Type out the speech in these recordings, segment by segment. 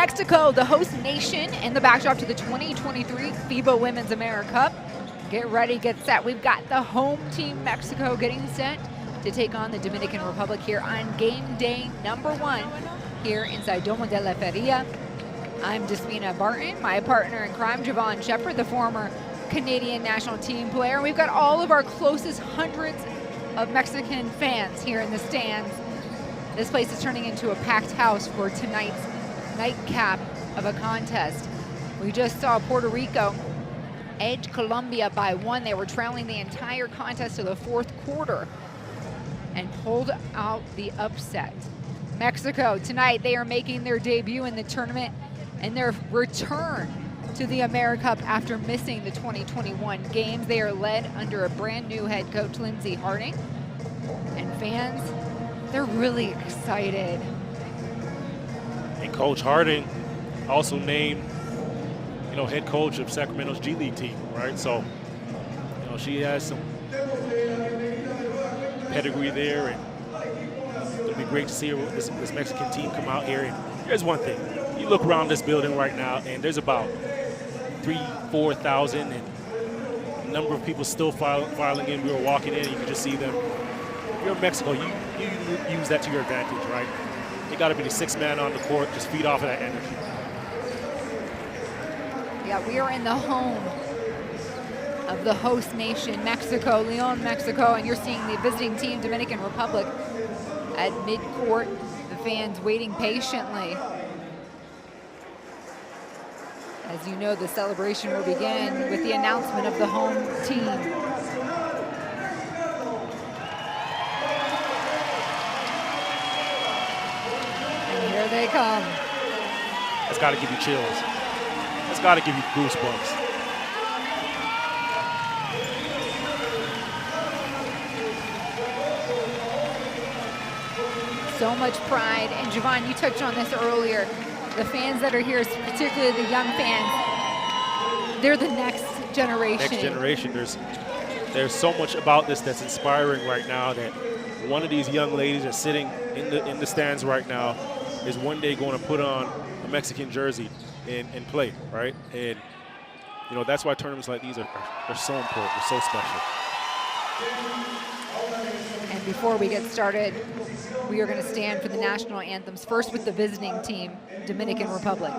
Mexico, the host nation, and the backdrop to the 2023 FIBA Women's AmeriCup. Get ready, get set. We've got the home team Mexico getting set to take on the Dominican Republic here on game day #1 here inside Domo de la Feria. I'm Jasmina Barton, my partner in crime, Javon Shepard, the former Canadian national team player. We've got all of our closest hundreds of Mexican fans here in the stands. This place is turning into a packed house for tonight's nightcap of a contest. We just saw Puerto Rico edge Colombia by 1. They were trailing the entire contest to the 4th quarter and pulled out the upset. Mexico, tonight, they are making their debut in the tournament and their return to the AmeriCup after missing the 2021 games. They are led under a brand new head coach, Lindsey Harding. And fans, they're really excited. And Coach Harding also named, head coach of Sacramento's G League team, right? So, she has some pedigree there, and it'll be great to see this Mexican team come out here. And here's one thing. You look around this building right now, and there's about 3,000-4,000, and a number of people still filing in. We were walking in, you can just see them. If you're in Mexico, you use that to your advantage, right? You got to be the 6th man on the court, just feed off of that energy. Yeah, we are in the home of the host nation, Mexico, Leon, Mexico, and you're seeing the visiting team, Dominican Republic, at midcourt. The fans waiting patiently. As you know, the celebration will begin with the announcement of the home team. And here they come. That's got to give you chills. That's got to give you goosebumps. So much pride. And Javon, you touched on this earlier. The fans that are here, particularly the young fans, they're the next generation. Next generation. There's so much about this that's inspiring right now, that one of these young ladies that's sitting in the stands right now is one day going to put on a Mexican jersey and play, right? And that's why tournaments like these are so important. They're so special. And before we get started, we are going to stand for the national anthems, first with the visiting team, Dominican Republic.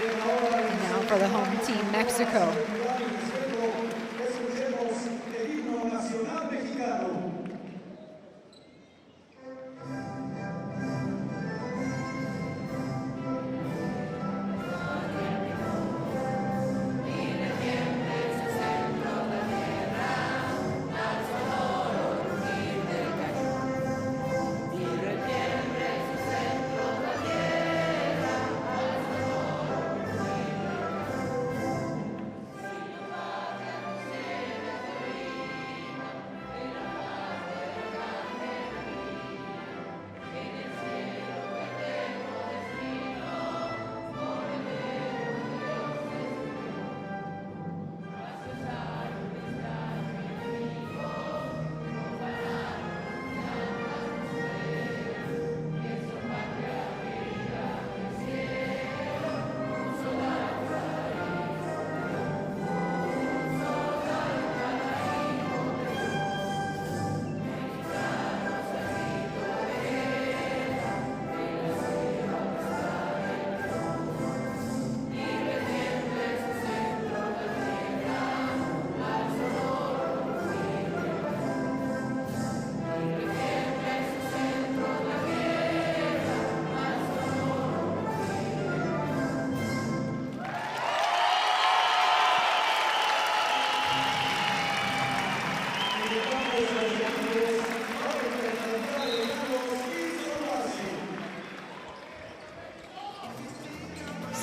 Now for the home team, Mexico.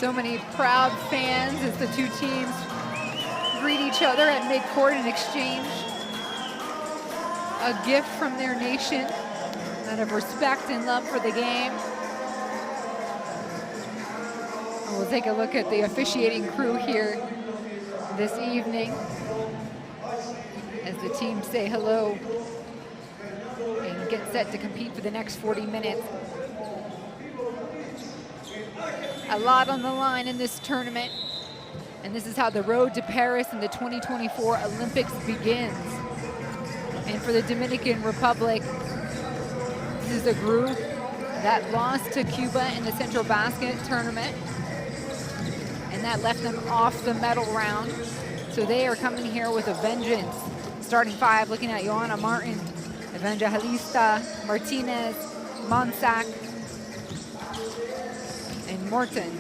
So many proud fans as the two teams greet each other at midcourt and exchange a gift from their nation out of respect and love for the game. And we'll take a look at the officiating crew here this evening as the teams say hello and get set to compete for the next 40 minutes. A lot on the line in this tournament, and this is how the road to Paris and the 2024 Olympics begins. And for the Dominican Republic, this is a group that lost to Cuba in the Central Basket tournament, and that left them off the medal round. So they are coming here with a vengeance. Starting five, looking at Joanna Martin, Evangelista, Martinez, Monsac, and Morton.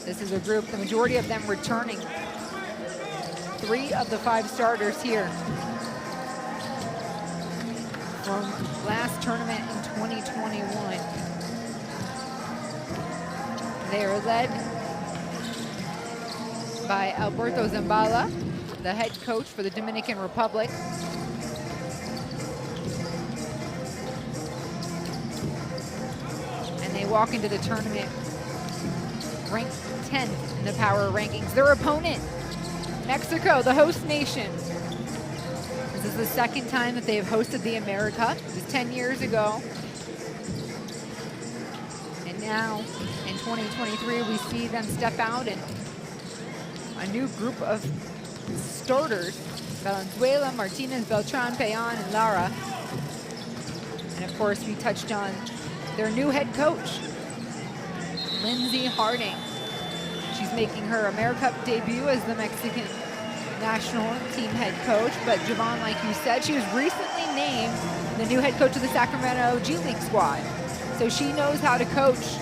This is a group, the majority of them returning. 3 of the 5 starters here from last tournament in 2021. They are led by Alberto Zambala, the head coach for the Dominican Republic. And they walk into the tournament ranked 10th in the power rankings. Their opponent, Mexico, the host nation. This is the second time that they have hosted the AmeriCup. It was 10 years ago. And now, in 2023, we see them step out and a new group of starters. Valenzuela, Martinez, Beltran, Payan, and Lara. And of course, we touched on their new head coach, Lindsay Harding. She's making her AmeriCup debut as the Mexican national team head coach. But Javon, like you said, she was recently named the new head coach of the Sacramento G League squad. So she knows how to coach.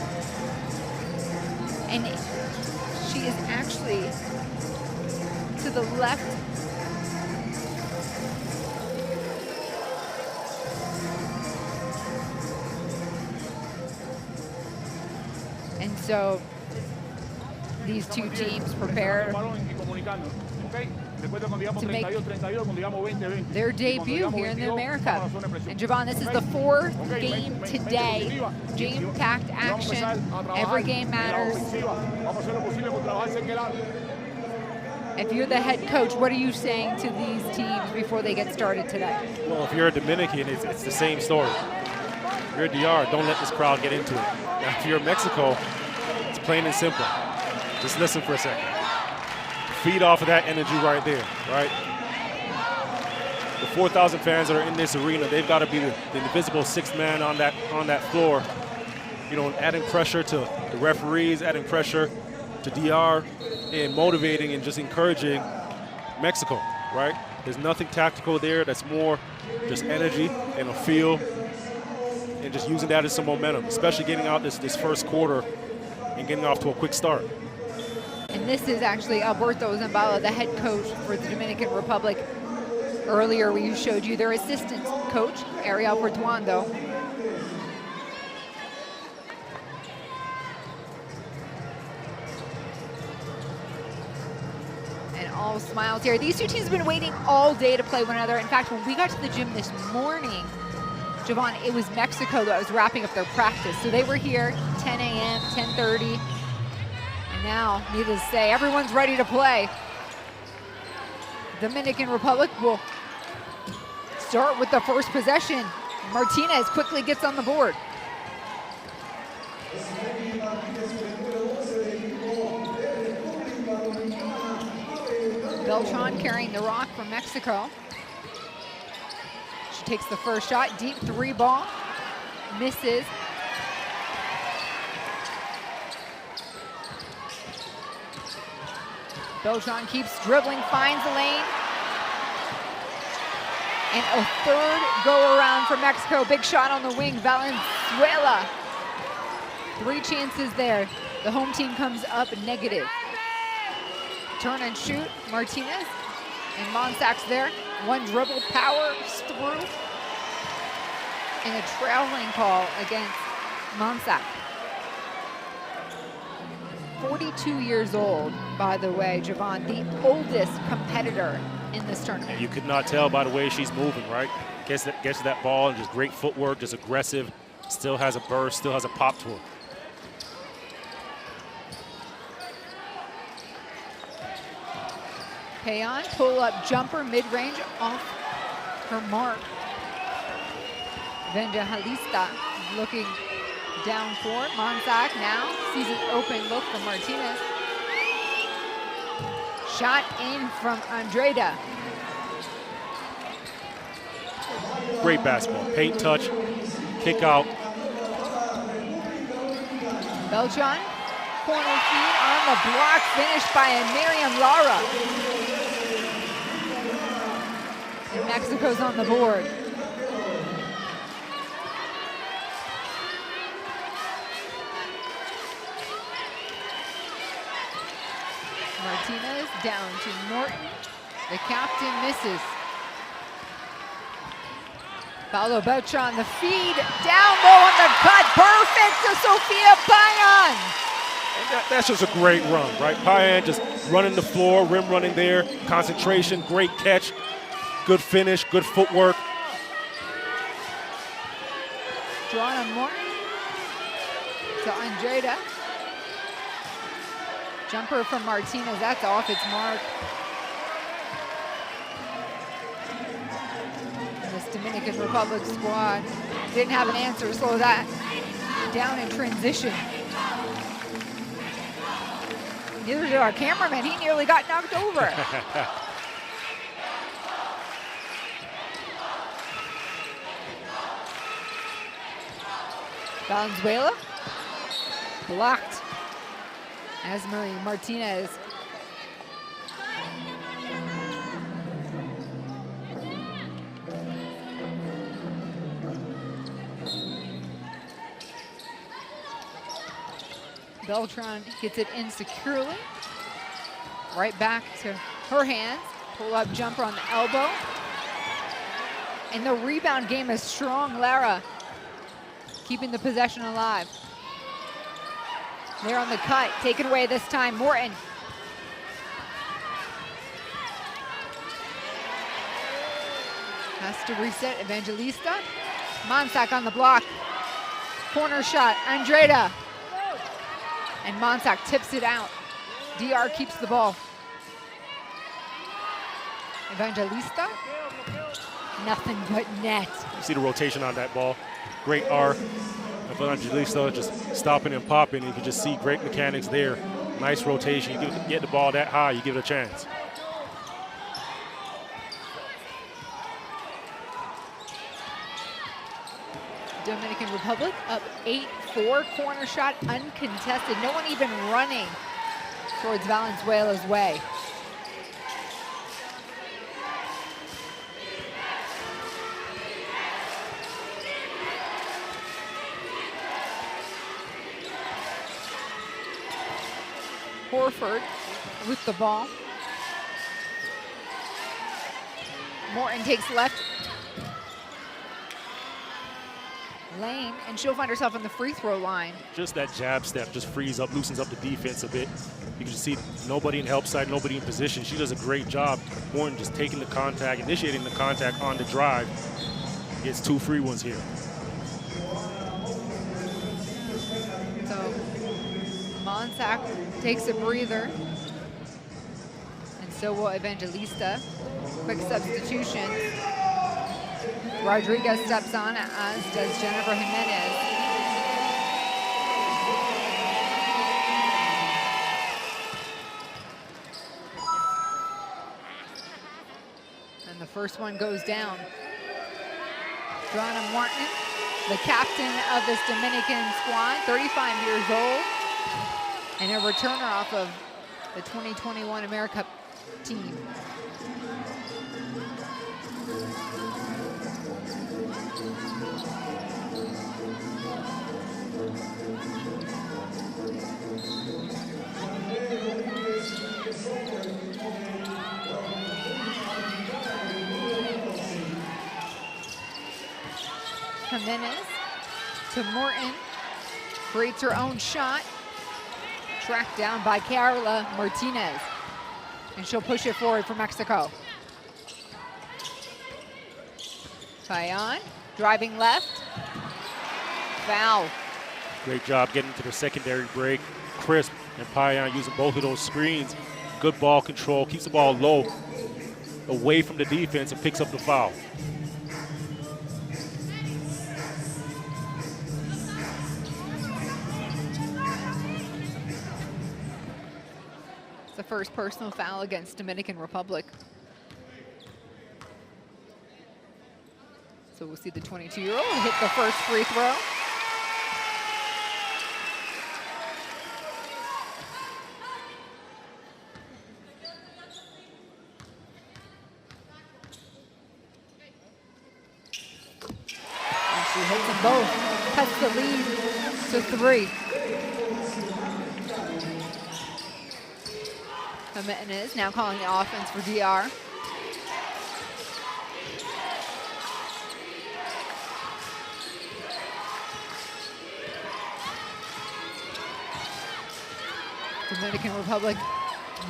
And she is actually to the left. And so these two teams prepare to make their debut here in the AmeriCup. And Javon, this is the 4th game today. Jam-packed action. Every game matters. If you're the head coach, what are you saying to these teams before they get started today? Well, if you're a Dominican, it's the same story. If you're a DR, don't let this crowd get into it. Now, if you're Mexico, it's plain and simple. Just listen for a second. Feed off of that energy right there, right? The 4,000 fans that are in this arena, they've got to be the invisible 6th man on that floor. You know, adding pressure to the referees, adding pressure to DR, and motivating and just encouraging Mexico, right? There's nothing tactical there. That's more just energy and a feel, and just using that as some momentum, especially getting out this first quarter and getting off to a quick start. And this is actually Alberto Zambala, the head coach for the Dominican Republic. Earlier we showed you their assistant coach, Ariel Portuando. And all smiles here. These two teams have been waiting all day to play one another. In fact, when we got to the gym this morning, Javon, it was Mexico that was wrapping up their practice. So they were here 10 a.m., 10:30. And now, needless to say, everyone's ready to play. Dominican Republic will start with the first possession. Martinez quickly gets on the board. Beltran carrying the rock from Mexico. She takes the first shot, deep 3 ball, misses. Beltran keeps dribbling, finds the lane. And a 3rd go-around for Mexico. Big shot on the wing, Valenzuela. 3 chances there. The home team comes up negative. Turn and shoot, Martinez. And Monsac's there. 1 dribble, powers through. And a traveling call against Monsac. 42 years old, by the way, Javon, the oldest competitor in this tournament. You could not tell by the way she's moving, right? Gets to that ball, and just great footwork, just aggressive, still has a burst, still has a pop to her. Payan, pull-up jumper, mid-range, off her mark. Evangelista looking down court. Monsac now sees an open look from Martinez. Shot in from Andrada. Great basketball, paint touch, kick out. Beltran, corner feed on the block, finished by Miriam Lara. And Mexico's on the board. Martinez down to Morton. The captain misses. Paulo Beltran, the feed, down low on the cut, perfect to Sofia Payan. That's just a great run, right? Payan just running the floor, rim running there, concentration, great catch, good finish, good footwork. Drawn on Morton to Andrada. Jumper from Martinez, that's off its mark. This Dominican Republic squad didn't have an answer to slow that down in transition. Neither did our cameraman, he nearly got knocked over. Valenzuela, blocked. Asmarie Martinez. Beltran gets it insecurely. Right back to her hands. Pull-up jumper on the elbow. And the rebound game is strong. Lara keeping the possession alive. They're on the cut, taken away this time, Morton. Has to reset, Evangelista. Monsac on the block. Corner shot, Andrada. And Monsac tips it out. DR keeps the ball. Evangelista. Nothing but net. You see the rotation on that ball. Great R. Evangelista just stopping and popping. You can just see great mechanics there. Nice rotation. You get the ball that high, you give it a chance. Dominican Republic up 8-4, corner shot uncontested. No one even running towards Valenzuela's way. Horford with the ball. Morton takes left lane, and she'll find herself on the free throw line. Just that jab step just frees up, loosens up the defense a bit. You can just see nobody in help side, nobody in position. She does a great job. Morton just taking the contact, initiating the contact on the drive. Gets 2 free ones here. So Monsac takes a breather, and so will Evangelista. Quick substitution. Rodriguez steps on, as does Jennifer Jimenez. And the first one goes down. Joanna Martin, the captain of this Dominican squad, 35 years old, and a returner off of the 2021 AmeriCup team. Jimenez to Morton, creates her own shot, tracked down by Carla Martinez. And she'll push it forward for Mexico. Payan driving left. Foul. Great job getting to the secondary break. Crisp and Payan using both of those screens. Good ball control, keeps the ball low, away from the defense, and picks up the foul. It's the first personal foul against Dominican Republic. So we'll see the 22-year-old hit the first free throw. She hits them both, cuts the lead to 3. Jimenez now calling the offense for DR. Dominican Republic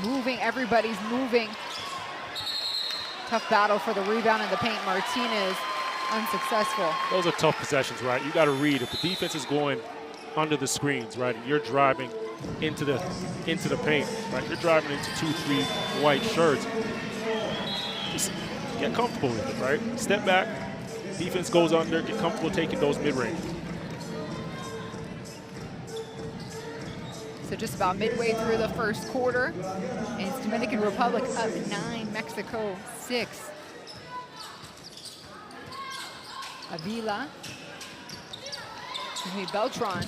moving, everybody's moving. Tough battle for the rebound in the paint. Martinez unsuccessful. Those are tough possessions, right? You got to read if the defense is going under the screens, right? And you're driving into the paint, right? You're driving into 2-3 white shirts. Just get comfortable with it, right? Step back, defense goes under, get comfortable taking those mid-range. So just about midway through the first quarter, and it's Dominican Republic up 9, Mexico 6. Avila, Beltran,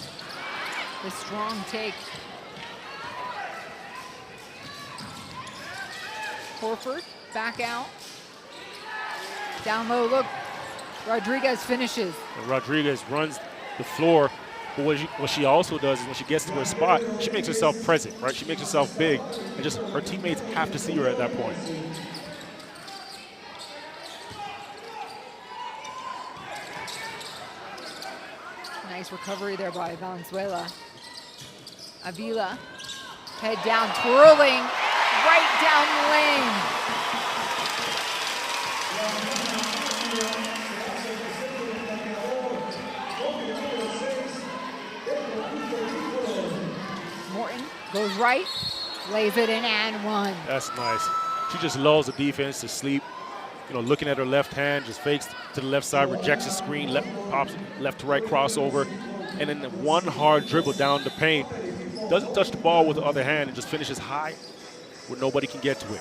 the strong take. Horford back out. Down low, look, Rodriguez finishes. And Rodriguez runs the floor, but what she also does is when she gets to her spot, she makes herself present, right? She makes herself big, and just her teammates have to see her at that point. Nice recovery there by Valenzuela. Avila, head down, twirling right down the lane. Morton goes right, lays it in and one. That's nice. She just lulls the defense to sleep. You know, looking at her left hand, just fakes to the left side, rejects the screen, pops left to right crossover, and then one hard dribble down the paint. Doesn't touch the ball with the other hand and just finishes high where nobody can get to it.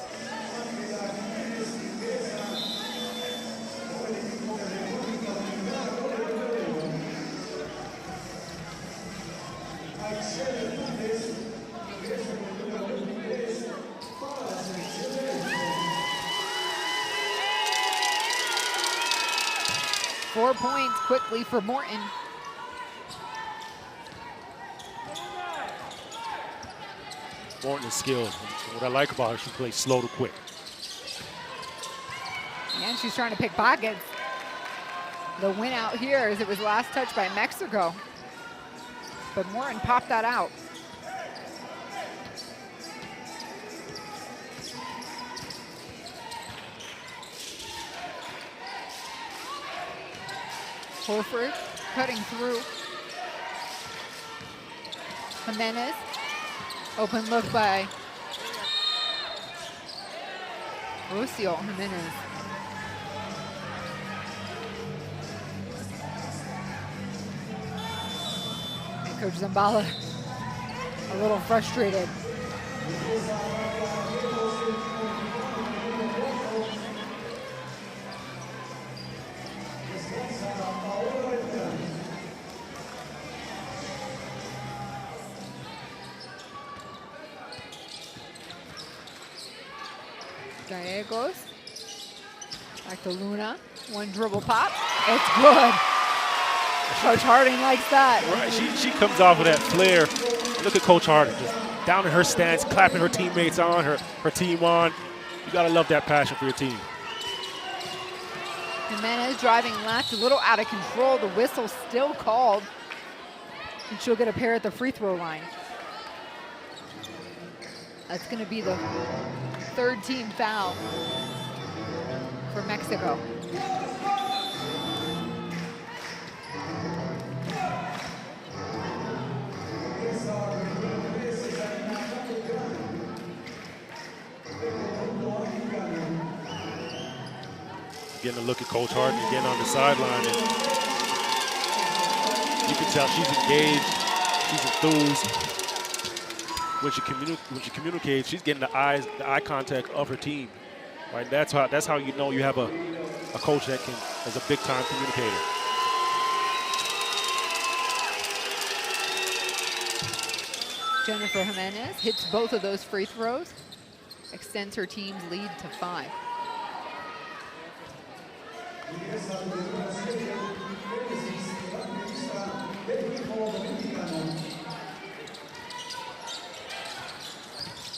Four points quickly for Morton. Morton is skilled. And what I like about her, she plays slow to quick. And she's trying to pick pockets. The win out here as it was last touched by Mexico. But Morton popped that out. Horford cutting through. Jimenez. Open look by Lucio Jimenez. And Coach Zambala a little frustrated. Gallegos, back to Luna, one dribble pop, it's good. Coach Harding likes that. Right, she comes off with that flair. Look at Coach Harding, just down in her stance, clapping her teammates on, her team on. You gotta love that passion for your team. Jimenez driving left, a little out of control. The whistle still called. And she'll get a pair at the free throw line. That's going to be the third team foul for Mexico. Getting a look at Coach Harden again on the sideline. And you can tell she's engaged, she's enthused. When she communicates, she's getting the eye contact of her team. Right? That's how you know you have a coach that is a big time communicator. Jennifer Jimenez hits both of those free throws, extends her team's lead to 5.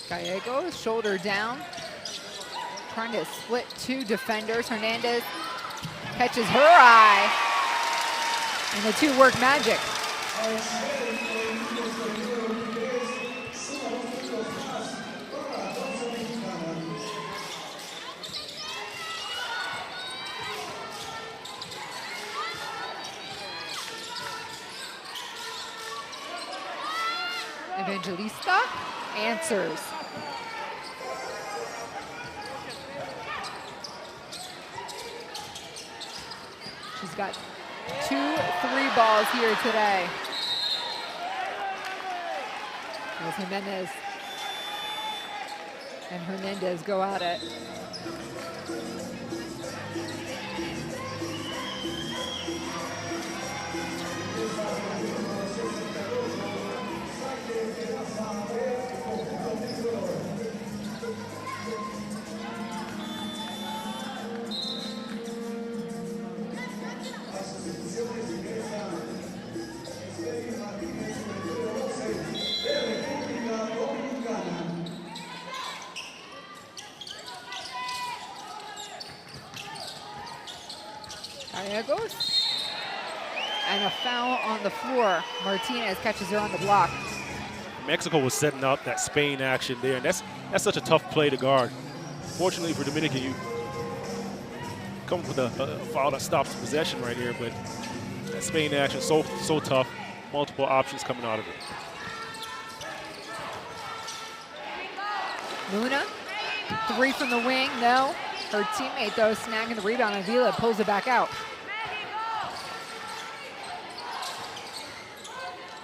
Gallegos, shoulder down, trying to split 2 defenders. Hernandez catches her eye, and the 2 work magic. Evangelista answers. She's got 2 3 balls here today. As Jimenez and Hernandez go at it. Gallegos, and a foul on the floor. Martinez catches her on the block. Mexico was setting up that Spain action there, and that's such a tough play to guard. Fortunately for Dominican, you come with a foul that stops possession right here, but that Spain action so tough. Multiple options coming out of it. Luna, 3 from the wing, no. Her teammate, though, snagging the rebound, and Vila pulls it back out.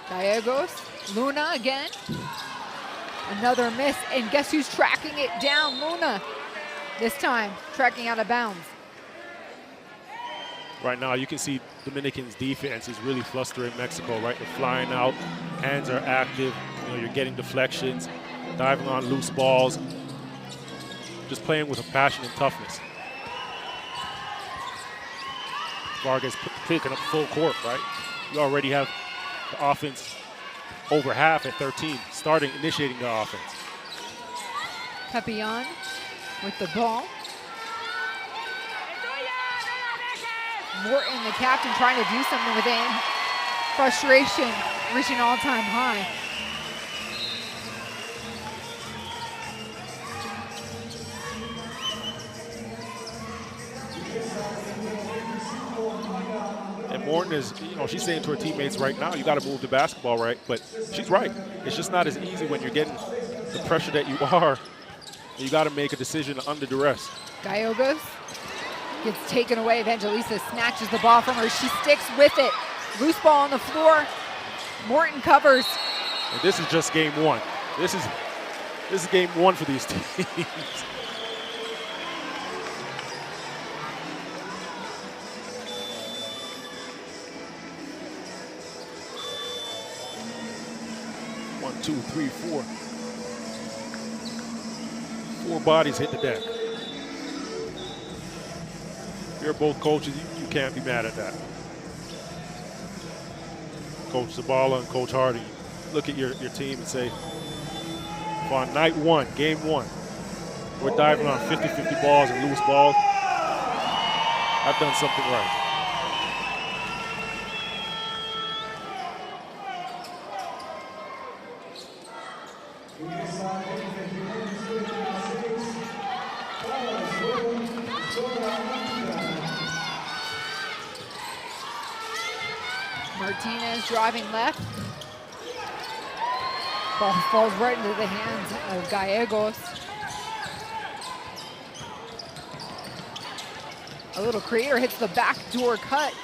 Gallegos, Luna again. Another miss, and guess who's tracking it down? Luna, this time, tracking out of bounds. Right now, you can see Dominican's defense is really flustering Mexico, right? They're flying out, hands are active, you're getting deflections, diving on loose balls, just playing with a passion and toughness. Vargas picking up full court, right? You already have the offense over half at 13, initiating the offense. Papillon with the ball. Morton, the captain, trying to do something with it. Frustration reaching all-time high. And Morton is, she's saying to her teammates right now, you got to move the basketball, right? But she's right. It's just not as easy when you're getting the pressure that you are. You got to make a decision under duress. Gallegos gets taken away. Evangelista snatches the ball from her. She sticks with it. Loose ball on the floor. Morton covers. And this is just game 1. This is game 1 for these teams. One, two, three, 4. 4 bodies hit the deck. If you're both coaches, you can't be mad at that. Coach Zabala and Coach Hardy, look at your team and say, on night 1, game 1, we're diving on 50-50 balls and loose balls. I've done something right. Martinez driving left. Ball falls right into the hands of Gallegos. A little creator hits the backdoor cut.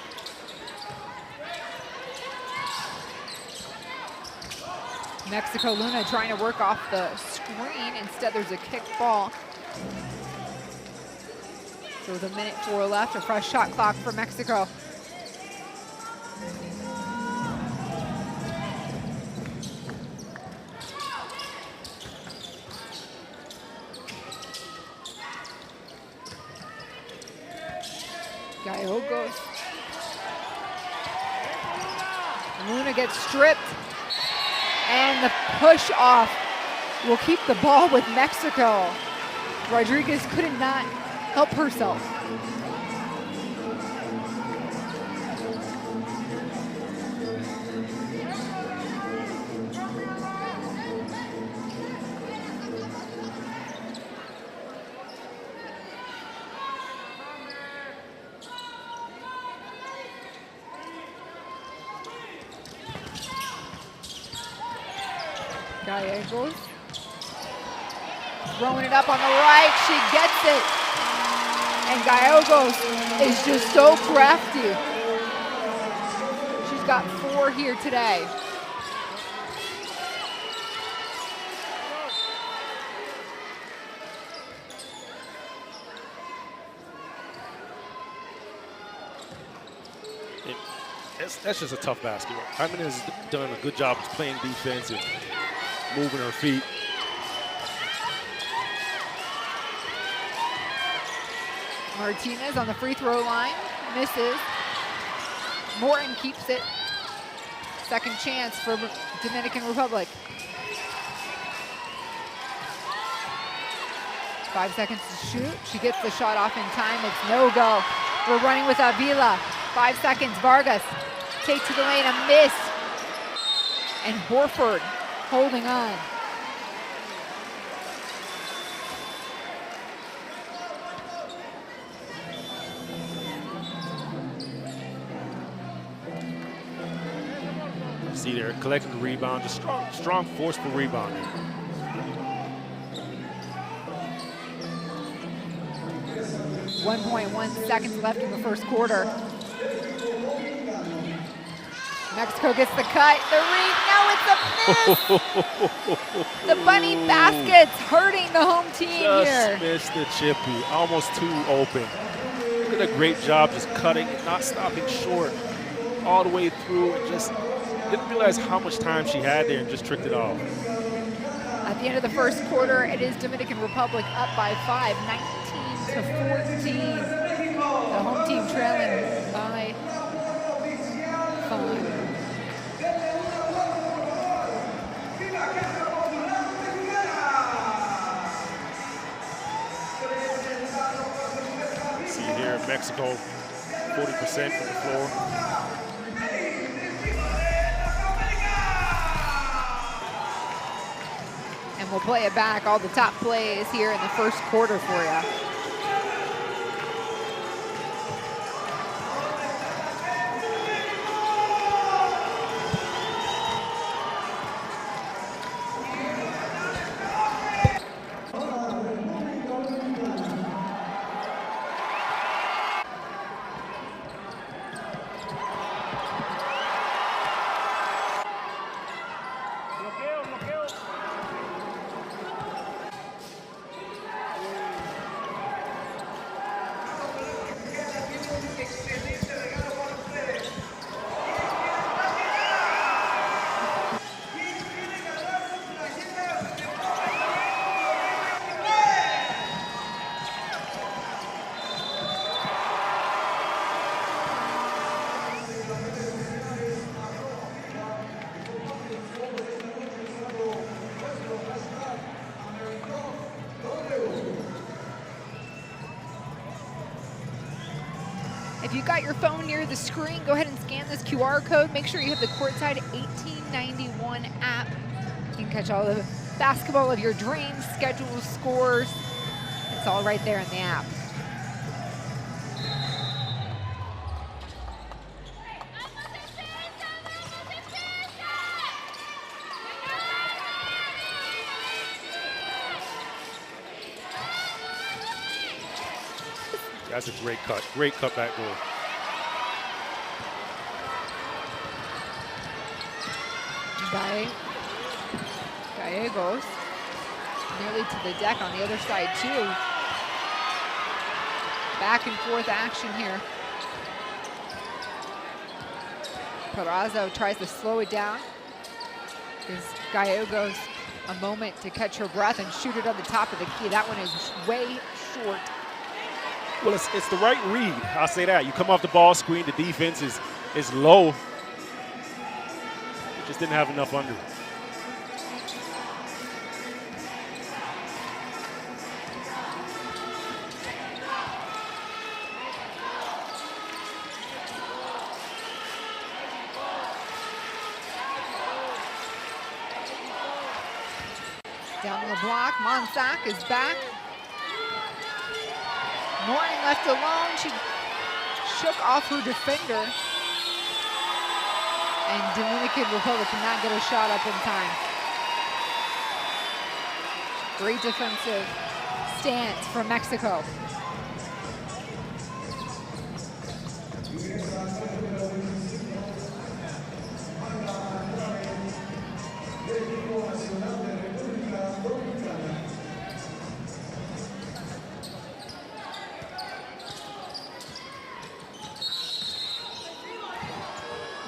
Mexico Luna trying to work off the screen. Instead, there's a kick ball. So with 1:04 left, a fresh shot clock for Mexico. Gallegos. Luna gets stripped. And the push off will keep the ball with Mexico. Rodriguez could not help herself. Gallegos throwing it up on the right, she gets it. And Gallegos is just so crafty. She's got 4 here today. That's just a tough basket. Hyman has done a good job of playing defense and moving her feet. Martinez on the free throw line, misses. Morton keeps it. Second chance for Dominican Republic. 5 seconds to shoot. She gets the shot off in time. It's no go. We're running with Avila. 5 seconds. Vargas take to the lane, a miss. And Horford holding on. See there, collecting the rebound, just strong forceful rebounding. .1 seconds left in the first quarter. Mexico gets the cut, the read, no, it's a miss! The bunny baskets hurting the home team here. Just missed the chippy, almost too open. Did a great job just cutting and not stopping short all the way through, and just didn't realize how much time she had there and just tricked it off. At the end of the first quarter, it is Dominican Republic up by 5, 19-14. The home team trailing by 5. See here, Mexico, 40% from the floor. And we'll play it back, all the top plays here in the first quarter for you. If you got your phone near the screen, go ahead and scan this QR code. Make sure you have the Courtside 1891 app. You can catch all the basketball of your dreams, schedules, scores. It's all right there in the app. That's a great cut. Great cutback goal. Gallegos nearly to the deck on the other side too. Back and forth action here. Perazo tries to slow it down. Gives Gallegos a moment to catch her breath and shoot it on the top of the key. That one is way short. Well, it's the right read. I'll say that. You come off the ball screen, the defense is low. It just didn't have enough under it. Down the block, Monsac is back. Morton left alone. She shook off her defender. And Dominican Republic cannot get a shot up in time. Great defensive stance from Mexico.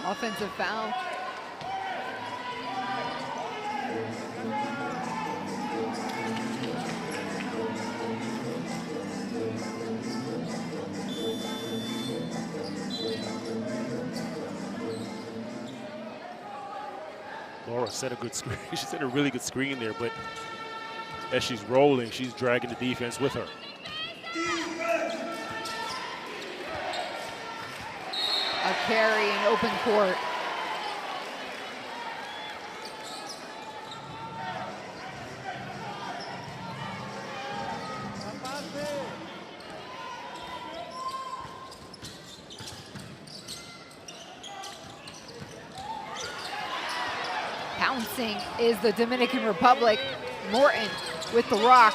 Offensive foul. Laura set a good screen. She set a really good screen there, but as she's rolling, she's dragging the defense with her. A carry in open court. Pouncing is the Dominican Republic. Morton with the rock,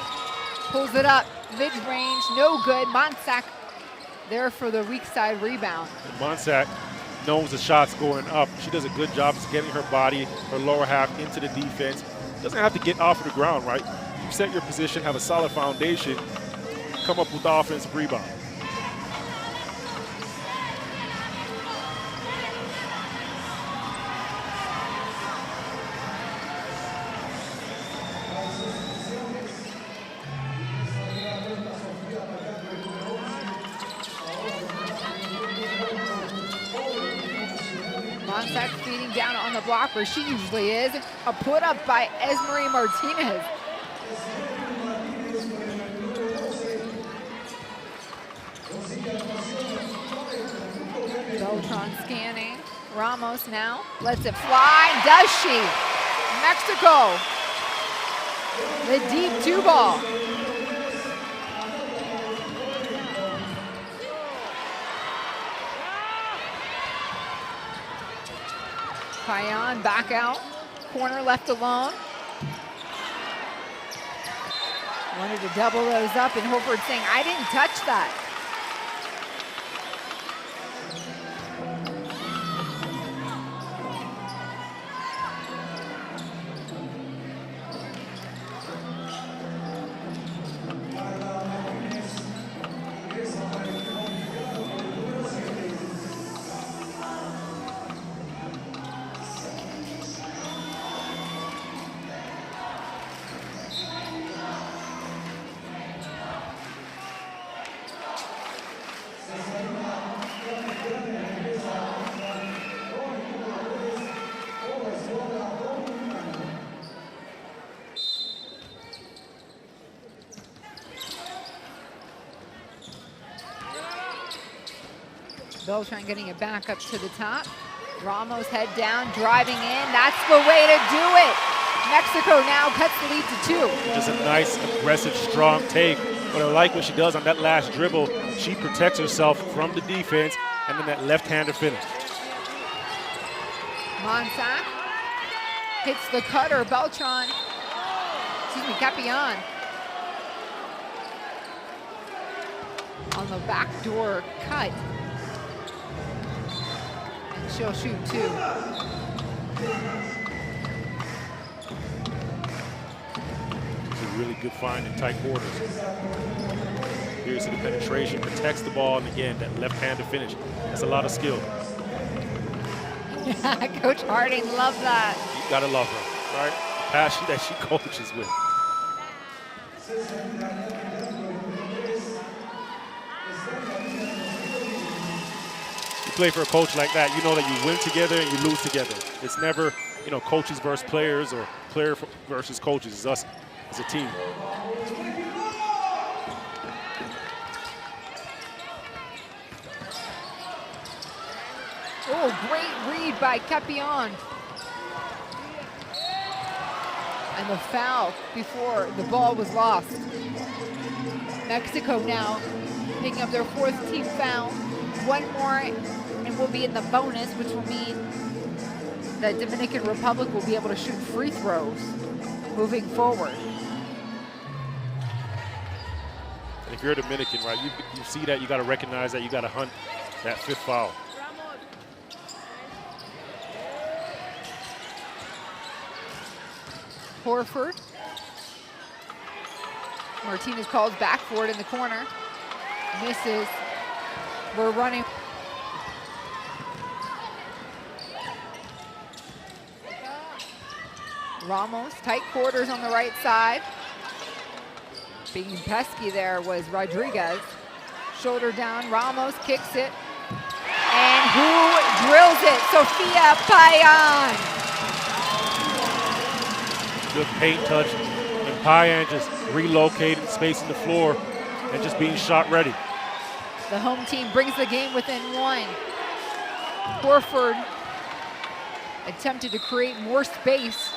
pulls it up, mid-range, no good. Monsac there for the weak side rebound. Monsac knows the shot's going up. She does a good job of getting her body, her lower half into the defense. Doesn't have to get off of the ground, right? You set your position, have a solid foundation, come up with the offensive rebound. Monsac feeding down on the block where she usually is. A put up by Esmery Martinez. Beltran scanning. Ramos now lets it fly. Does she? Mexico. The deep two ball. Payan back out, corner left alone. Wanted to double those up, and Holford saying, I didn't touch that. Beltran getting it back up to the top. Ramos head down, driving in. That's the way to do it. Mexico now cuts the lead to 2. Just a nice, aggressive, strong take. But I like what she does on that last dribble. She protects herself from the defense, and then that left-hander finish. Monsac hits the cutter. Beltran, excuse me, Capian on the backdoor cut. And she'll shoot 2. It's a really good find in tight quarters. Here's the penetration, protects the ball, and again, that left-handed finish. That's a lot of skill. Coach Harding, love that. You gotta love her, right? The passion that she coaches with. You play for a coach like that, you know that you win together and you lose together. It's never, you know, coaches versus players or player versus coaches. It's us as a team. Oh, great read by Capion. And the foul before the ball was lost. Mexico now picking up their 4th team foul. 1 more and we'll be in the bonus, which will mean that Dominican Republic will be able to shoot free throws moving forward. And if you're a Dominican, right, you see that, you got to recognize that, you got to hunt that 5th foul. Horford. Martinez calls back for it in the corner. Misses. We're running. Ramos, tight quarters on the right side. Being pesky there was Rodriguez. Shoulder down, Ramos kicks it. And who drills it? Sofia Payan. Good paint touch, and Payan just relocated, spacing the floor, and just being shot ready. The home team brings the game within 1. Horford attempted to create more space.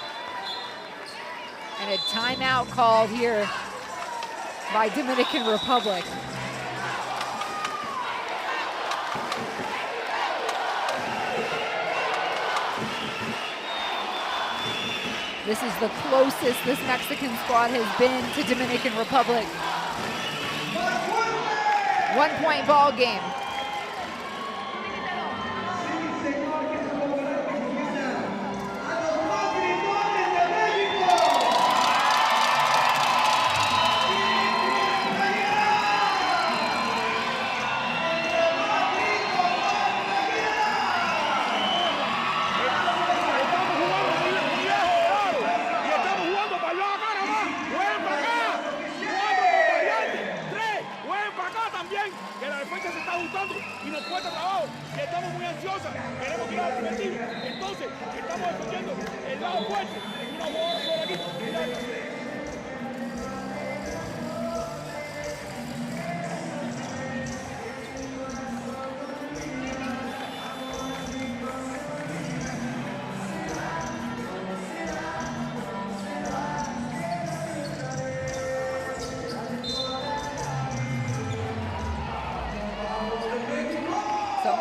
And a timeout called here by Dominican Republic. This is the closest this Mexican squad has been to Dominican Republic. 1-point ball game.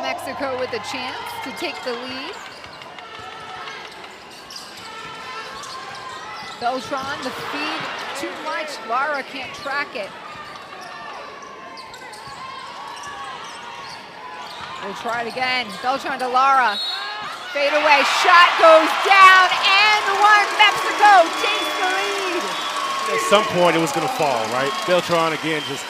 Mexico with a chance to take the lead. Beltran, the feed, too much. Lara can't track it. We'll try it again. Beltran to Lara. Fade away, shot goes down, and 1. Mexico takes the lead. At some point, it was going to fall, right? Beltran, again, just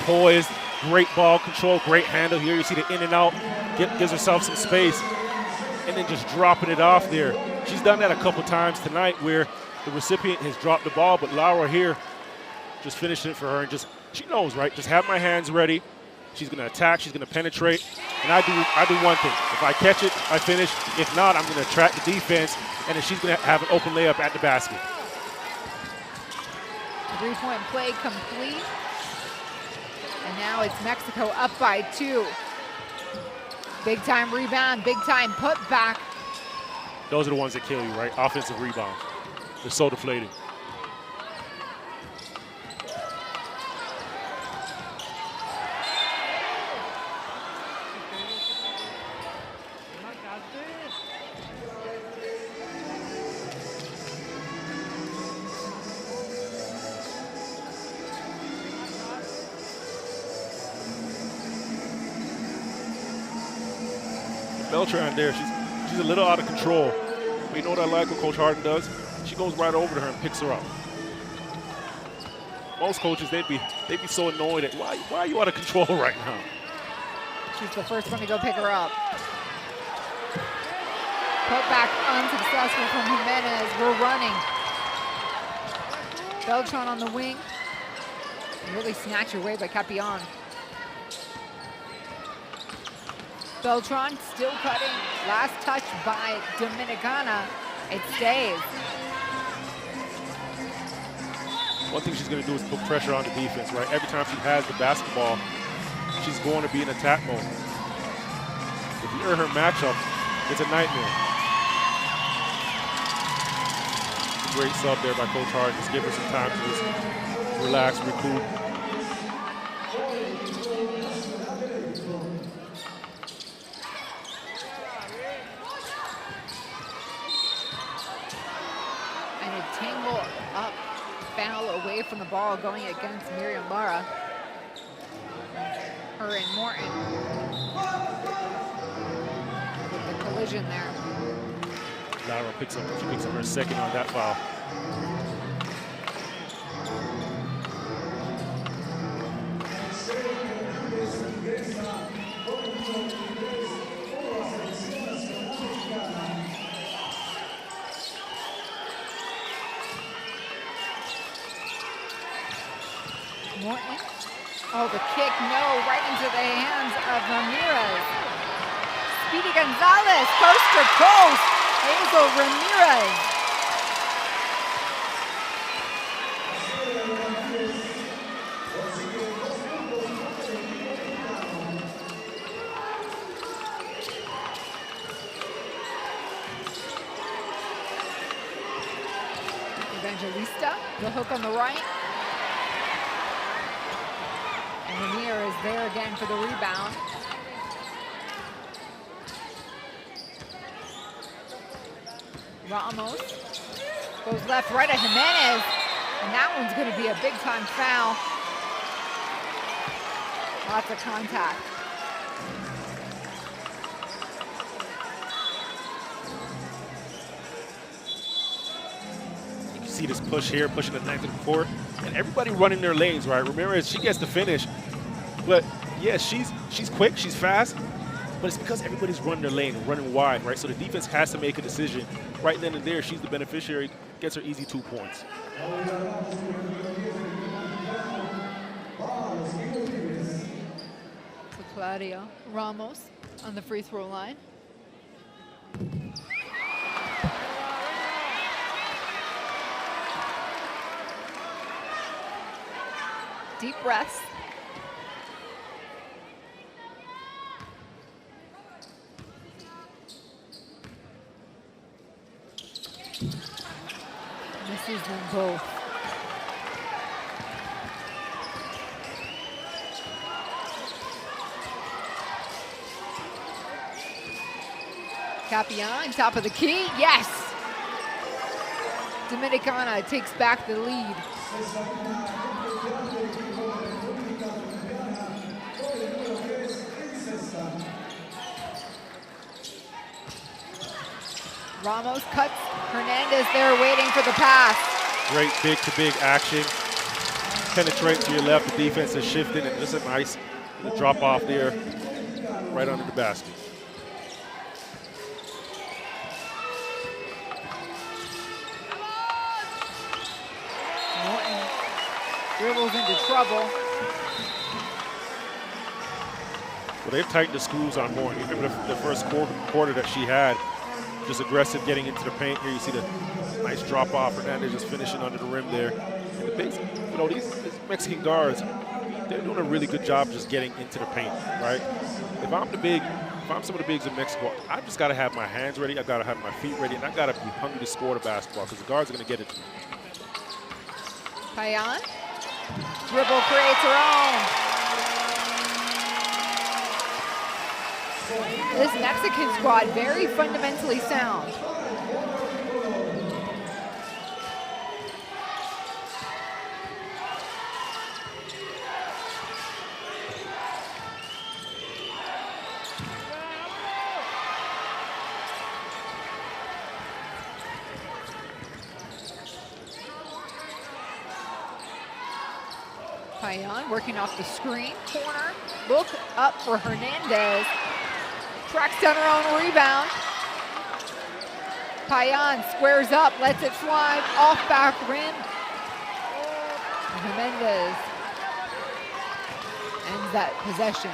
poised. Great ball control, great handle here. You see the in and out, gives herself some space, and then just dropping it off there. She's done that a couple times tonight where the recipient has dropped the ball, but Laura here just finished it for her, and just, she knows, right? Just have my hands ready. She's gonna attack, she's gonna penetrate, and I do one thing. If I catch it, I finish. If not, I'm gonna attract the defense, and then she's gonna have an open layup at the basket. 3-point play complete. And now it's Mexico up by 2. Big time rebound, big time put back. Those are the ones that kill you, right? Offensive rebounds. They're so deflating. Beltran there, she's a little out of control. But you know what I like what Coach Harden does? She goes right over to her and picks her up. Most coaches, they'd be so annoyed at why are you out of control right now? She's the first one to go pick her up. Put back unsuccessful from Jimenez. We're running. Beltran on the wing. Really snatched away by Capian. Beltran still cutting. Last touch by Dominicana. It stays. One thing she's going to do is put pressure on the defense, right? Every time she has the basketball, she's going to be in attack mode. If you hear her matchup, it's a nightmare. It's a great sub there by Coach Hart. Just give her some time to just relax, recoup. And a tangle up, foul away from the ball going against Miriam Lara. Her and Morton with the collision there. Lara picks up her second on that foul. Morton. Oh, the kick, no, right into the hands of Ramirez. Speedy Gonzalez, coast to coast. Hazel Ramirez. Evangelista, the hook on the right. And Ramirez there again for the rebound. Ramos goes left, right at Jimenez. And that one's going to be a big-time foul. Lots of contact. You can see this push here, pushing the length of the court. And everybody running their lanes, right? Ramirez, she gets the finish. But, yeah, she's quick, she's fast. But it's because everybody's running their lane, running wide, right? So the defense has to make a decision. Right then and there, she's the beneficiary, gets her easy 2 points. So Claudia Ramos on the free throw line. Deep breaths. Misses them both. Capian, top of the key, yes! Dominicana takes back the lead. Ramos cuts, Hernandez there waiting for the pass. Great big-to-big action. Penetrate to your left, the defense is shifting, and just a nice drop off there, right under the basket. Morton dribbles into trouble. Well, they've tightened the screws on Morton. You remember the first quarter that she had, just aggressive getting into the paint. Here you see the nice drop off. Hernandez just finishing under the rim there. And the bigs, you know, these Mexican guards, they're doing a really good job just getting into the paint, right? If I'm some of the bigs in Mexico, I've just got to have my hands ready. I've got to have my feet ready, and I've got to be hungry to score the basketball because the guards are going to get it to me. Payan, dribble creates her own. This Mexican squad, very fundamentally sound. Payan working off the screen, corner, look up for Hernandez. Tracks down her own rebound. Payan squares up, lets it fly, off back rim. Hernandez ends that possession.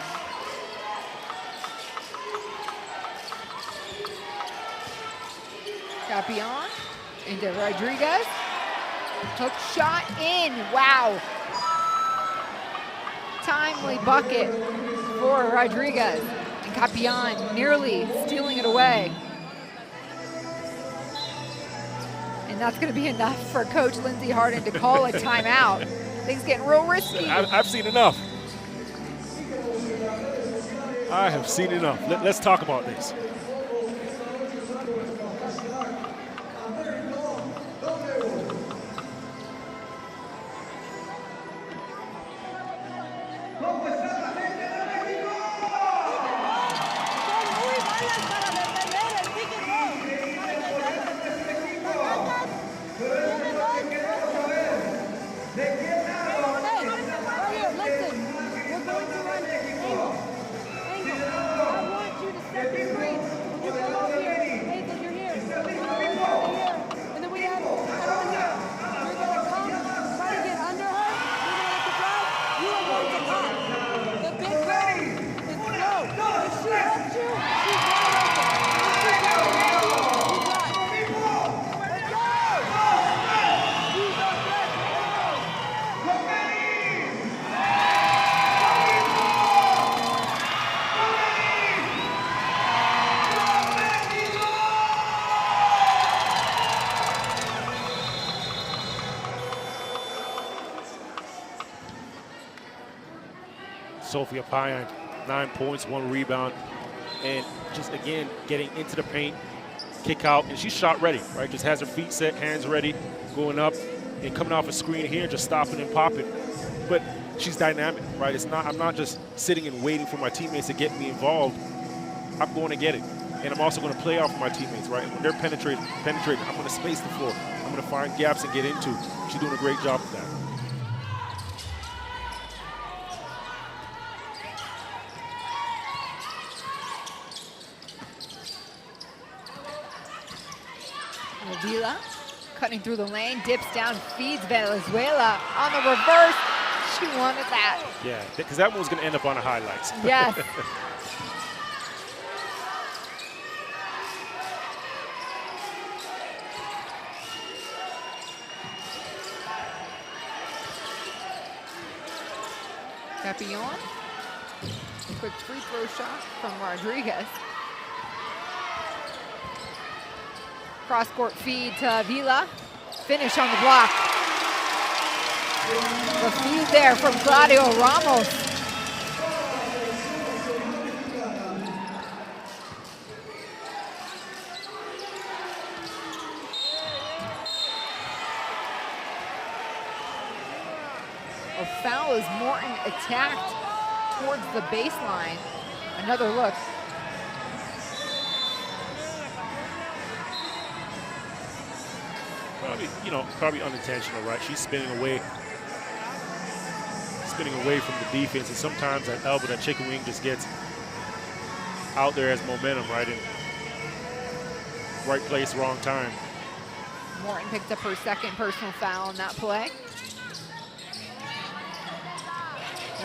Capion into Rodriguez. Hook shot in, wow. Timely bucket for Rodriguez. And Capion nearly stealing it away. And that's gonna be enough for Coach Lindsey Harden to call a timeout. Things getting real risky. I've seen enough. I have seen enough. Let's talk about this. Sophia Payan, 9 points, 1 rebound, and just again getting into the paint, kick out, and she's shot ready, right? Just has her feet set, hands ready, going up and coming off a screen here, just stopping and popping. But she's dynamic, right? I'm not just sitting and waiting for my teammates to get me involved. I'm going to get it, and I'm also going to play off of my teammates, right? When they're penetrating, I'm going to space the floor. I'm going to find gaps and get into. She's doing a great job of that. Vila cutting through the lane, dips down, feeds Venezuela on the reverse. She wanted that. Yeah, because that one was going to end up on the highlights. Yes. Capion. Quick free throw shot from Rodriguez. Cross-court feed to Vila. Finish on the block. The feed there from Claudio Ramos. A foul as Morton attacked towards the baseline. Another look. Probably unintentional, right? She's spinning away from the defense, and sometimes that elbow, that chicken wing, just gets out there as momentum, right? In right place, wrong time. Morton picked up her second personal foul in that play.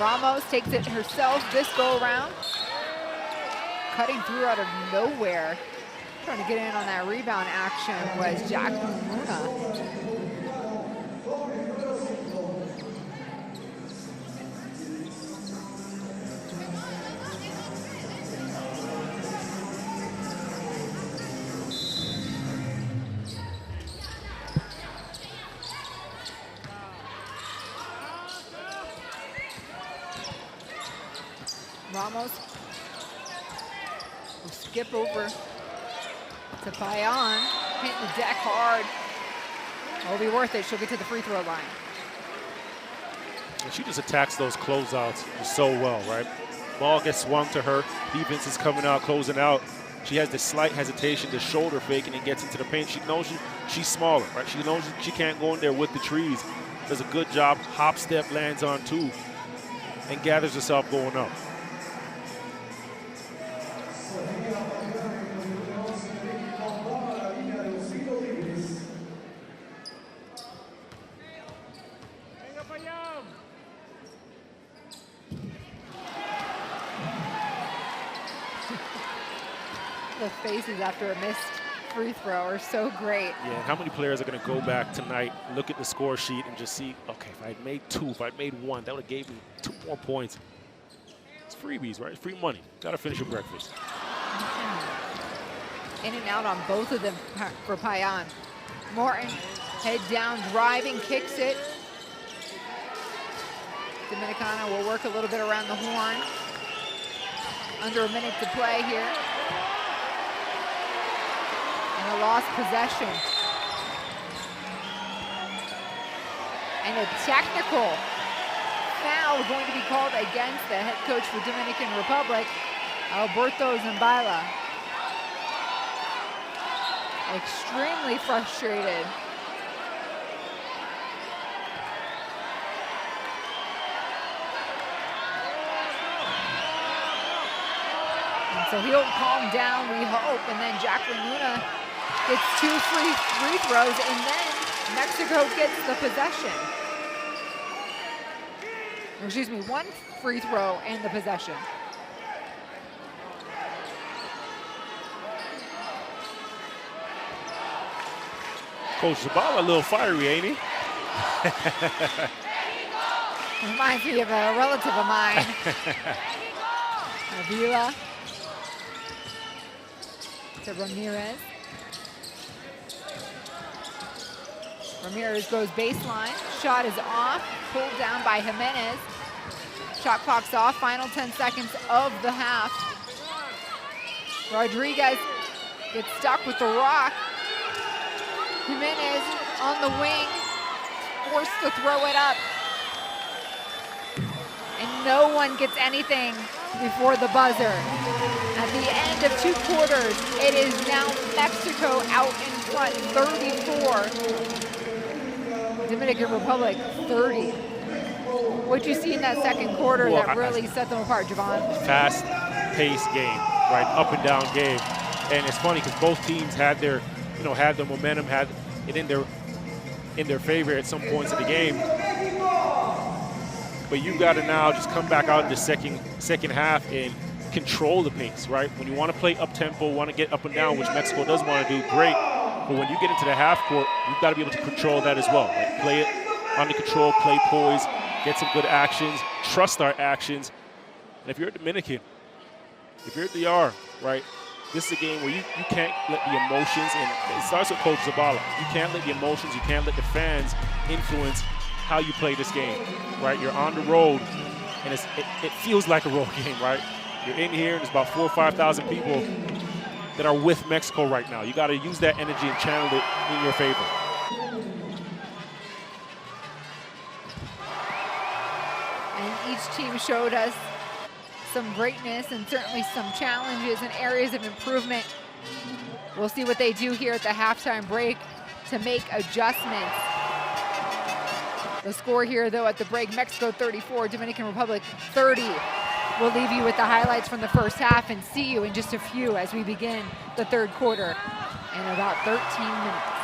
Ramos takes it herself this go around. Cutting through out of nowhere. Trying to get in on that rebound action was Jacqueline Luna. Ramos will skip over to Payan, hitting the deck hard. It'll be worth it. She'll get to the free throw line. And she just attacks those closeouts so well, right? Ball gets swung to her. Defense is coming out, closing out. She has this slight hesitation, the shoulder fake, and then gets into the paint. She knows she's smaller, right? She knows she can't go in there with the trees. does a good job. Hop step, lands on 2, and gathers herself going up. The faces after a missed free throw are so great. Yeah, and how many players are going to go back tonight, look at the score sheet, and just see, okay, if I had made 2, if I had made 1, that would have gave me 2 more points. It's freebies, right? It's free money. Got to finish your breakfast. In and out on both of them for Payan. Morton, head down, driving, kicks it. Dominicana will work a little bit around the horn. Under a minute to play here. And a lost possession. And a technical foul going to be called against the head coach for Dominican Republic, Alberto Zambala. Extremely frustrated. And so he'll calm down, we hope, and then Jacqueline Luna gets 2 free throws, and then Mexico gets the possession. Or excuse me, 1 free throw and the possession. Coach Zabala a little fiery, ain't he? Reminds me of a relative of mine. Avila to Ramirez. Ramirez goes baseline. Shot is off. Pulled down by Jimenez. Shot clock's off. Final 10 seconds of the half. Rodriguez gets stuck with the rock. Jimenez on the wing, forced to throw it up. And no one gets anything before the buzzer. At the end of 2 quarters, it is now Mexico out in front, 34. Dominican Republic, 30. What'd you see in that second quarter that really set them apart, Javon? Fast-paced game, right? Up and down game. And it's funny because both teams had their had the momentum, had it in their favor at some points of the game. But you've got to now just come back out in the second half and control the pace, right? When you want to play up-tempo, want to get up and down, which Mexico does want to do, great. But when you get into the half court, you've got to be able to control that as well. Like play it under control, play poise, get some good actions, trust our actions. And if you're a Dominican, if you're at the DR, right, this is a game where you can't let the emotions, and it starts with Coach Zabala, you can't let the emotions, you can't let the fans influence how you play this game, right? You're on the road, and it feels like a road game, right? You're in here, and there's about 4,000 or 5,000 people that are with Mexico right now. You got to use that energy and channel it in your favor. And each team showed us some greatness and certainly some challenges and areas of improvement. We'll see what they do here at the halftime break to make adjustments. The score here, though, at the break, Mexico 34, Dominican Republic 30. We'll leave you with the highlights from the first half and see you in just a few as we begin the third quarter in about 13 minutes.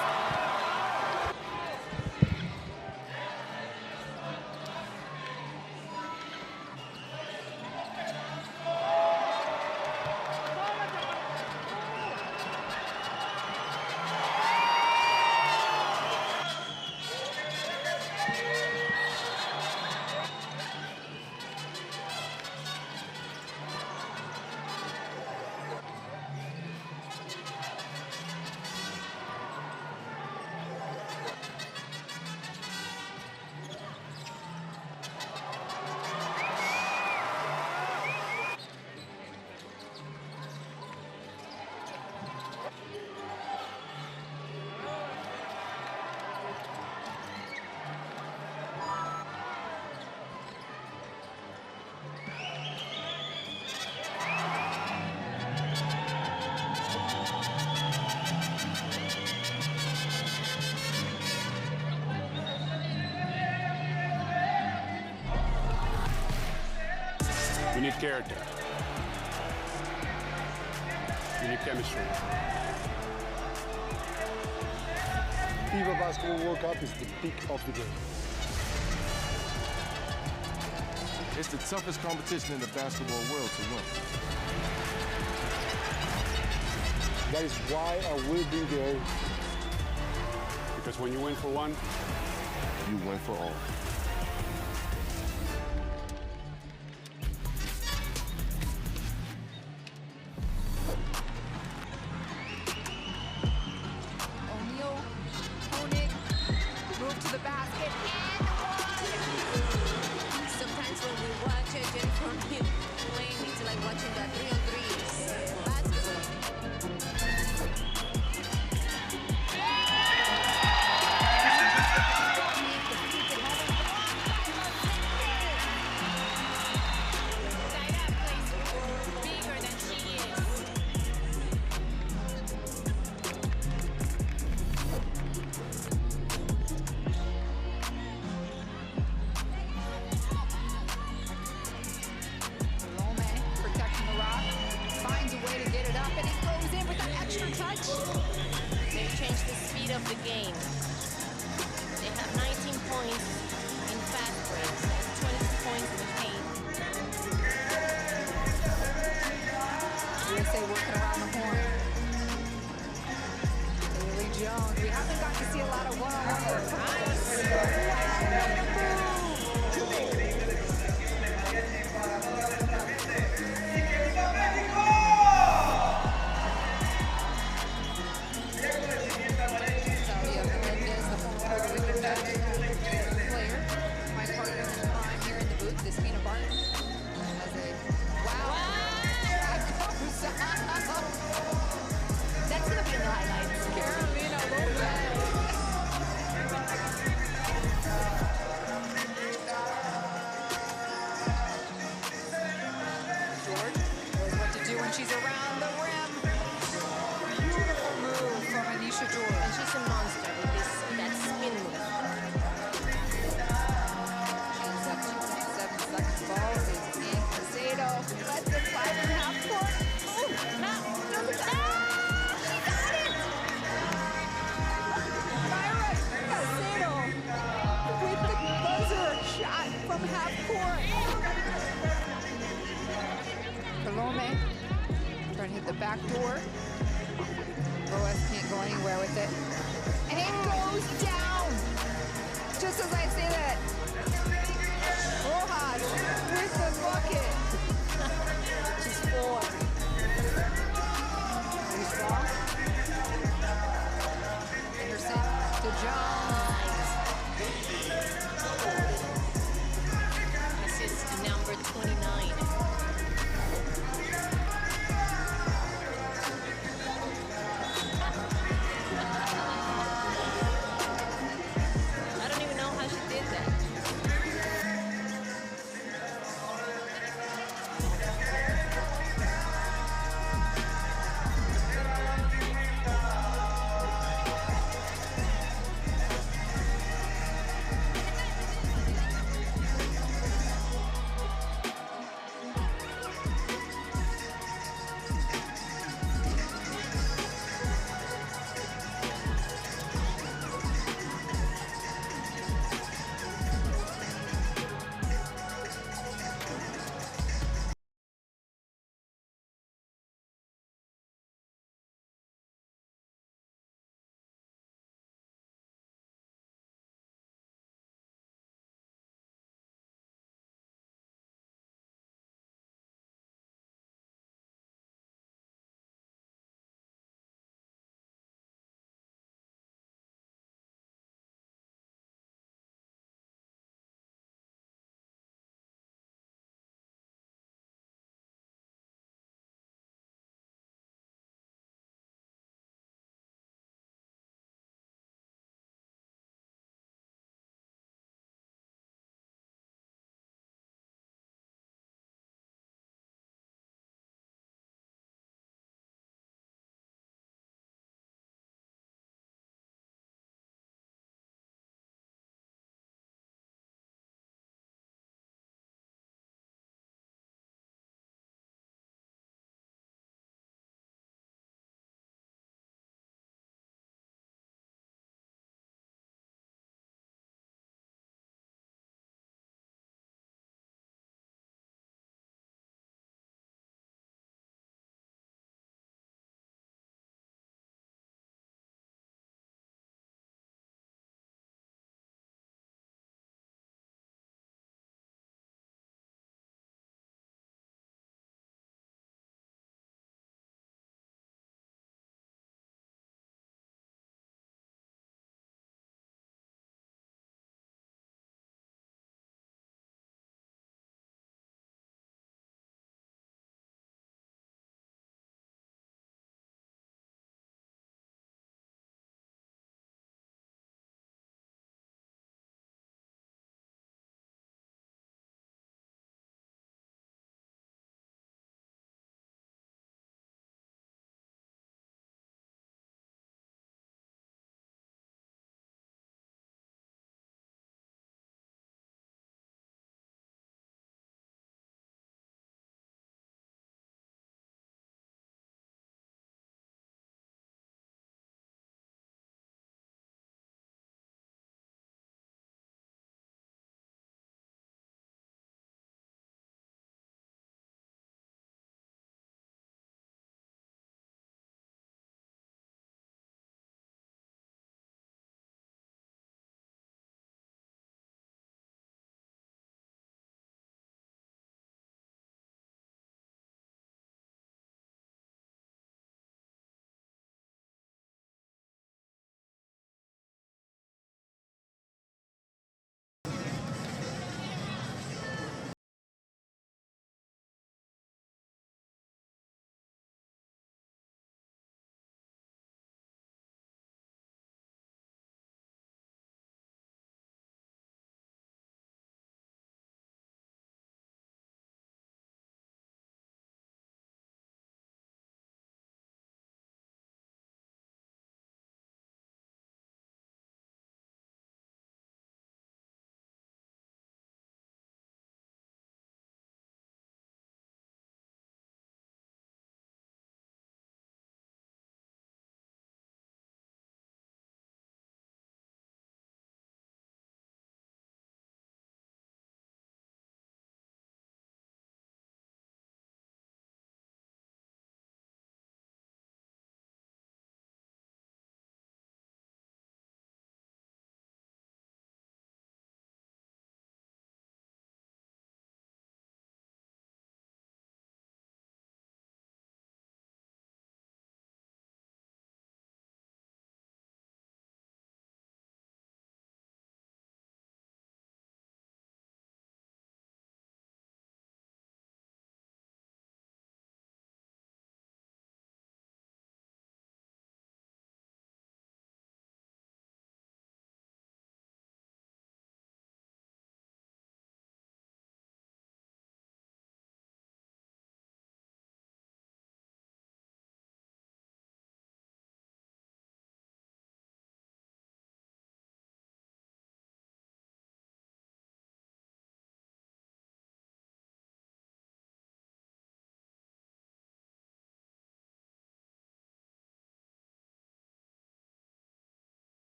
We need character. We need chemistry. FIBA Basketball World Cup is the peak of the game. It's the toughest competition in the basketball world to win. That is why I will be there. Because when you win for one, You win for all. O'Neal, Koenig, move to the basket, and one! Sometimes when we watch a Jen from him playing, it's like watching that 3-on-3s basketball. Zaira plays bigger than she is. Lome protecting the rock, finds a way to get it up, and he goes in with that extra touch. They've changed the speed of the game. They have 19 points in fast breaks and 22 points in the paint. USA working around the horn. Haley Jones, we haven't got to see a lot of one-on-one. Nice. Saudi Menendez, the former Puerto Rican player, my partner in crime here in the booth, this Mina Barton, has a wow. That's gonna be in the highlights. Carolina Lopez. George knows what to do when she's around the rim. Beautiful move from Anisha George. And she's a monster with that spin move. She's up 2.7 seconds. Ball is in. Casado lets it fly from half court. Oh, now doesn't. She got it! Myra Casado with the buzzer shot from half court. Palome trying to hit the back door. Boas can't go anywhere with it. And it goes down! Just as I say that. Rojas with the bucket. She's 4. Loose ball. Anderson to Jones. Assist number 29. I don't even know how she did that.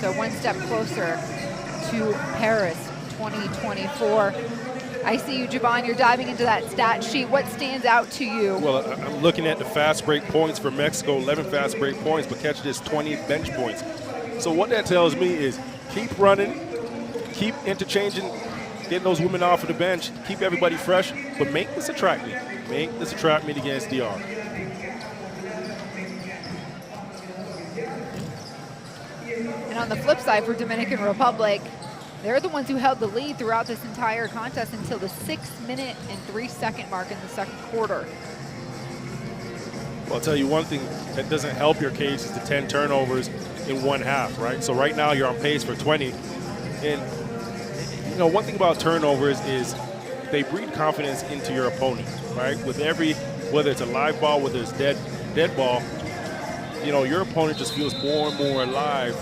So one step closer to Paris 2024. I see you, Javon, you're diving into that stat sheet. What stands out to you? Well, I'm looking at the fast break points for Mexico, 11 fast break points, but catch this, 20 bench points. So what that tells me is keep running, keep interchanging, getting those women off of the bench, keep everybody fresh, but make this a track meet. Make this a track meet against DR. And on the flip side for Dominican Republic, they're the ones who held the lead throughout this entire contest until the 6-minute and 3-second mark in the second quarter. Well, I'll tell you one thing that doesn't help your case is the 10 turnovers in one half, right? So right now you're on pace for 20. And, you know, one thing about turnovers is they breed confidence into your opponent, right? With every, whether it's a live ball, whether it's dead ball, you know, your opponent just feels more and more alive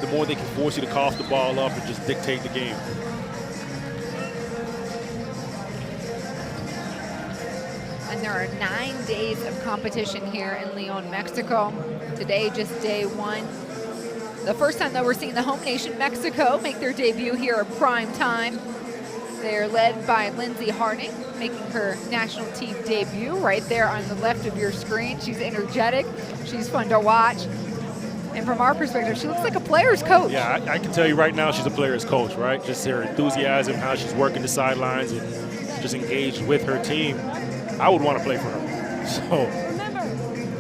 the more they can force you to cough the ball up and just dictate the game. And there are 9 days of competition here in Leon, Mexico. Today, just day one. The first time that we're seeing the home nation, Mexico, make their debut here at prime time. They're led by Lindsay Harding, making her national team debut right there on the left of your screen. She's energetic. She's fun to watch. And from our perspective, she looks like a player's coach. Yeah, I can tell you right now she's a player's coach, right? Just her enthusiasm, how she's working the sidelines and just engaged with her team. I would want to play for her. So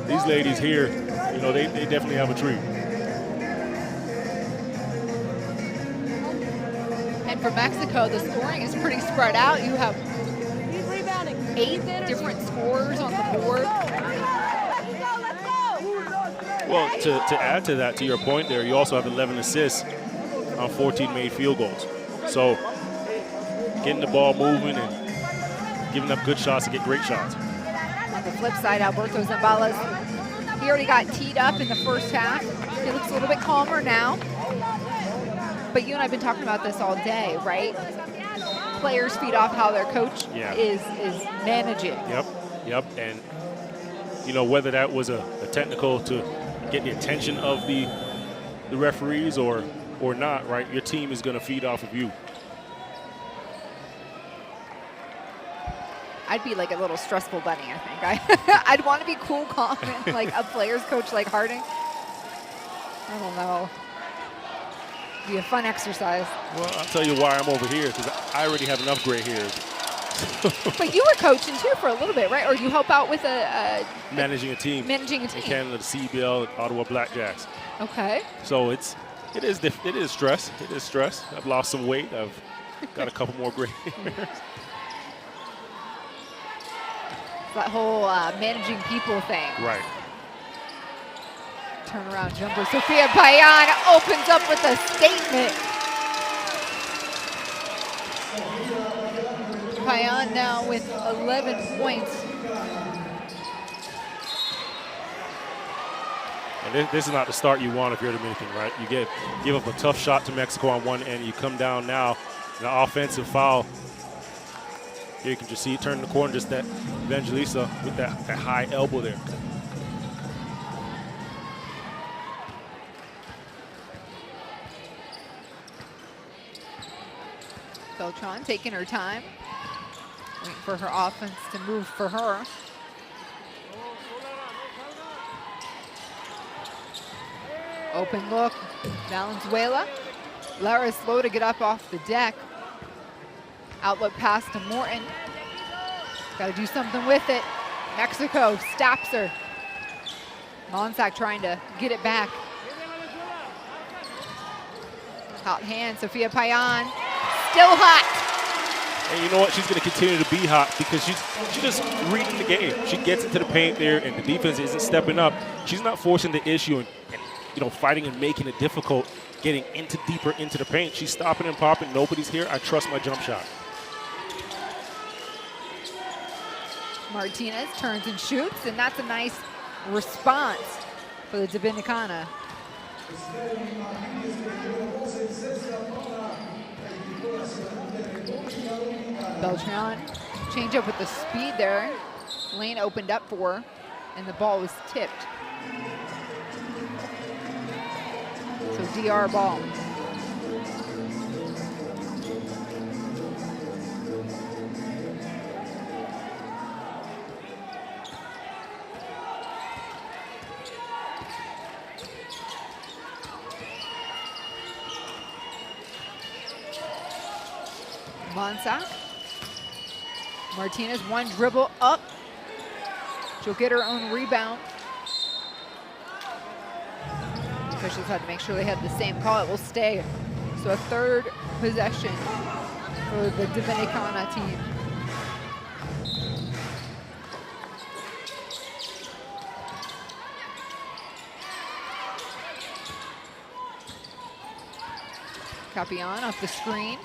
these ladies here, you know, they definitely have a treat. And for Mexico, the scoring is pretty spread out. You have 8 different scorers on the board. Well, to add to that, to your point there, you also have 11 assists on 14 made field goals. So getting the ball moving and giving up good shots to get great shots. On the flip side, Alberto Zambales, he already got teed up in the first half. He looks a little bit calmer now. But you and I have been talking about this all day, right? Players feed off how their coach is managing. Yep. And, you know, whether that was a technical to get the attention of the referees or not, right? Your team is going to feed off of you. I'd be like a little stressful bunny, I think. I'd want to be cool, calm, and like a player's coach like Harding. I don't know. It'd be a fun exercise. Well, I'll tell you why I'm over here, because I already have enough gray hairs. But you were coaching too for a little bit, right? Or you help out with managing a team. Managing a team. In Canada, the CBL, Ottawa Blackjacks. Okay. So it is stress. It is stress. I've lost some weight. I've got a couple more gray hairs. That whole managing people thing. Right. Turnaround jumper. Sophia Payan opens up with a statement. Payan now with 11 points. And this is not the start you want if you're Dominican, right? You give up a tough shot to Mexico on one end. You come down now, an offensive foul. Here you can just see it turn the corner, just that Evangelista with that high elbow there. Beltran taking her time. Waiting for her offense to move for her. Open look, Valenzuela. Lara slow to get up off the deck. Outlook pass to Morton. Got to do something with it. Mexico stops her. Monsac trying to get it back. Hot hand, Sophia Payan. Still hot. And you know what? She's going to continue to be hot because she's just reading the game. She gets into the paint there, and the defense isn't stepping up. She's not forcing the issue and you know, fighting and making it difficult, getting deeper into the paint. She's stopping and popping. Nobody's here. I trust my jump shot. Martinez turns and shoots, and that's a nice response for the Dominicana. Beltran change up with the speed there. Lane opened up for her, and the ball was tipped. So DR ball. Monsac. Martinez, one dribble up. She'll get her own rebound. Officials had to make sure they had the same call. It will stay. So a third possession for the Dominicana team. Capion off the screen.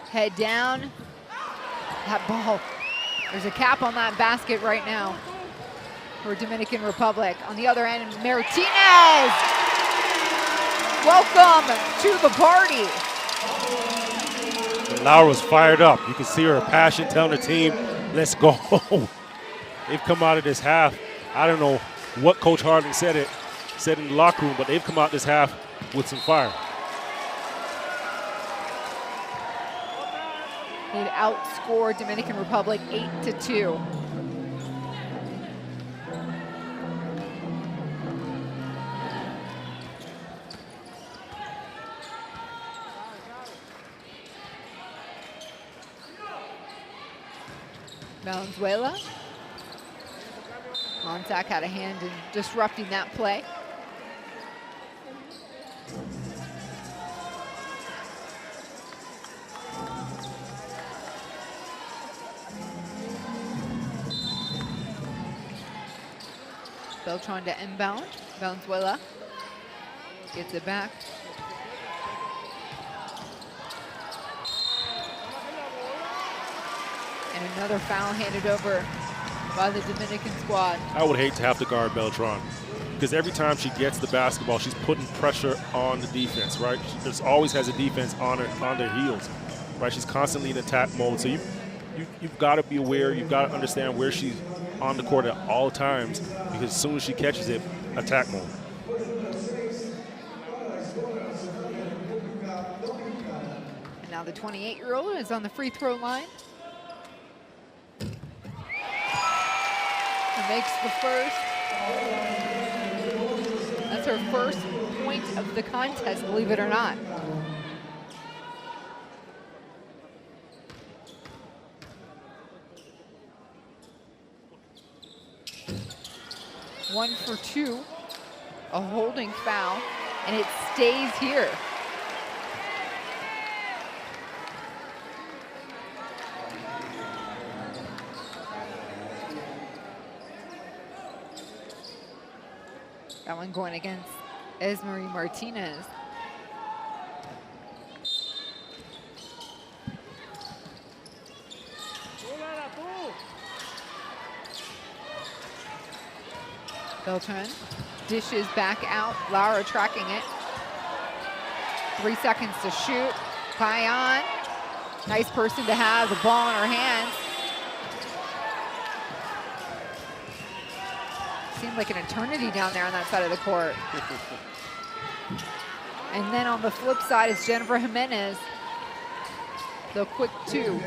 Head down. That ball. There's a cap on that basket right now for Dominican Republic. On the other end, Martinez. Welcome to the party. And Laura was fired up. You can see her passion telling the team, let's go. They've come out of this half. I don't know what Coach Harding said in the locker room, but they've come out this half with some fire. They've outscored Dominican Republic 8-2. Valenzuela. Monsac had a hand in disrupting that play. Beltran to inbound. Valenzuela gets it back. And another foul handed over by the Dominican squad. I would hate to have to guard Beltran because every time she gets the basketball, she's putting pressure on the defense, right? She just always has a defense on their heels, right? She's constantly in attack mode. So you've got to be aware. You've got to understand where she's on the court at all times because as soon as she catches it, attack mode. And now the 28-year-old is on the free throw line. And makes the first. That's her first point of the contest, believe it or not. One for two, a holding foul, and it stays here. That one going against Esmery Martinez. Beltran dishes back out. Laura tracking it. 3 seconds to shoot. Payan, nice person to have the ball in her hands. Seemed like an eternity down there on that side of the court. And then on the flip side is Jennifer Jimenez. The quick two.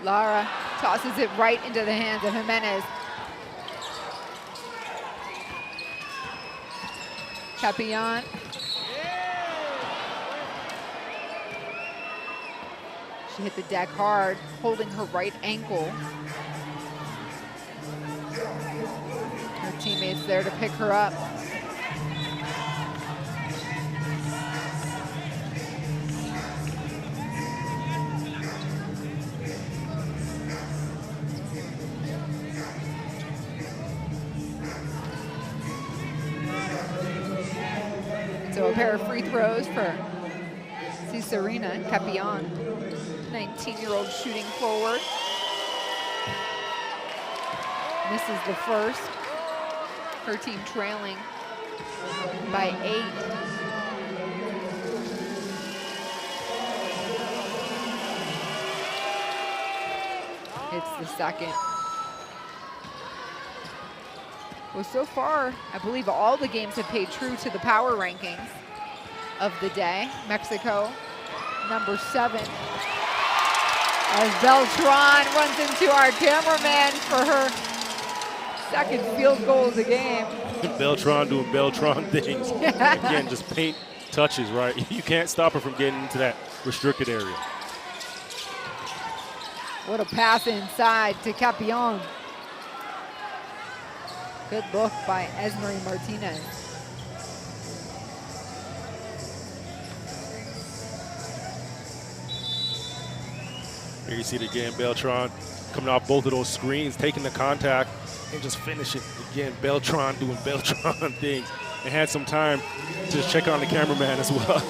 Lara tosses it right into the hands of Jimenez. Capion. She hit the deck hard, holding her right ankle. Her teammates there to pick her up. So a pair of free throws for Cesarina Capion, 19-year-old shooting forward. Misses the first. Her team trailing by 8. It's the second. Well, so far, I believe all the games have paid true to the power rankings of the day. Mexico, number 7. As Beltran runs into our cameraman for her second field goal of the game. Beltran doing Beltran things. Again, just paint touches, right? You can't stop her from getting into that restricted area. What a pass inside to Capion. Good look by Esmery Martinez. Here you see it again, Beltran coming off both of those screens, taking the contact, and just finishing. Again, Beltran doing Beltran things. And had some time to just check on the cameraman as well.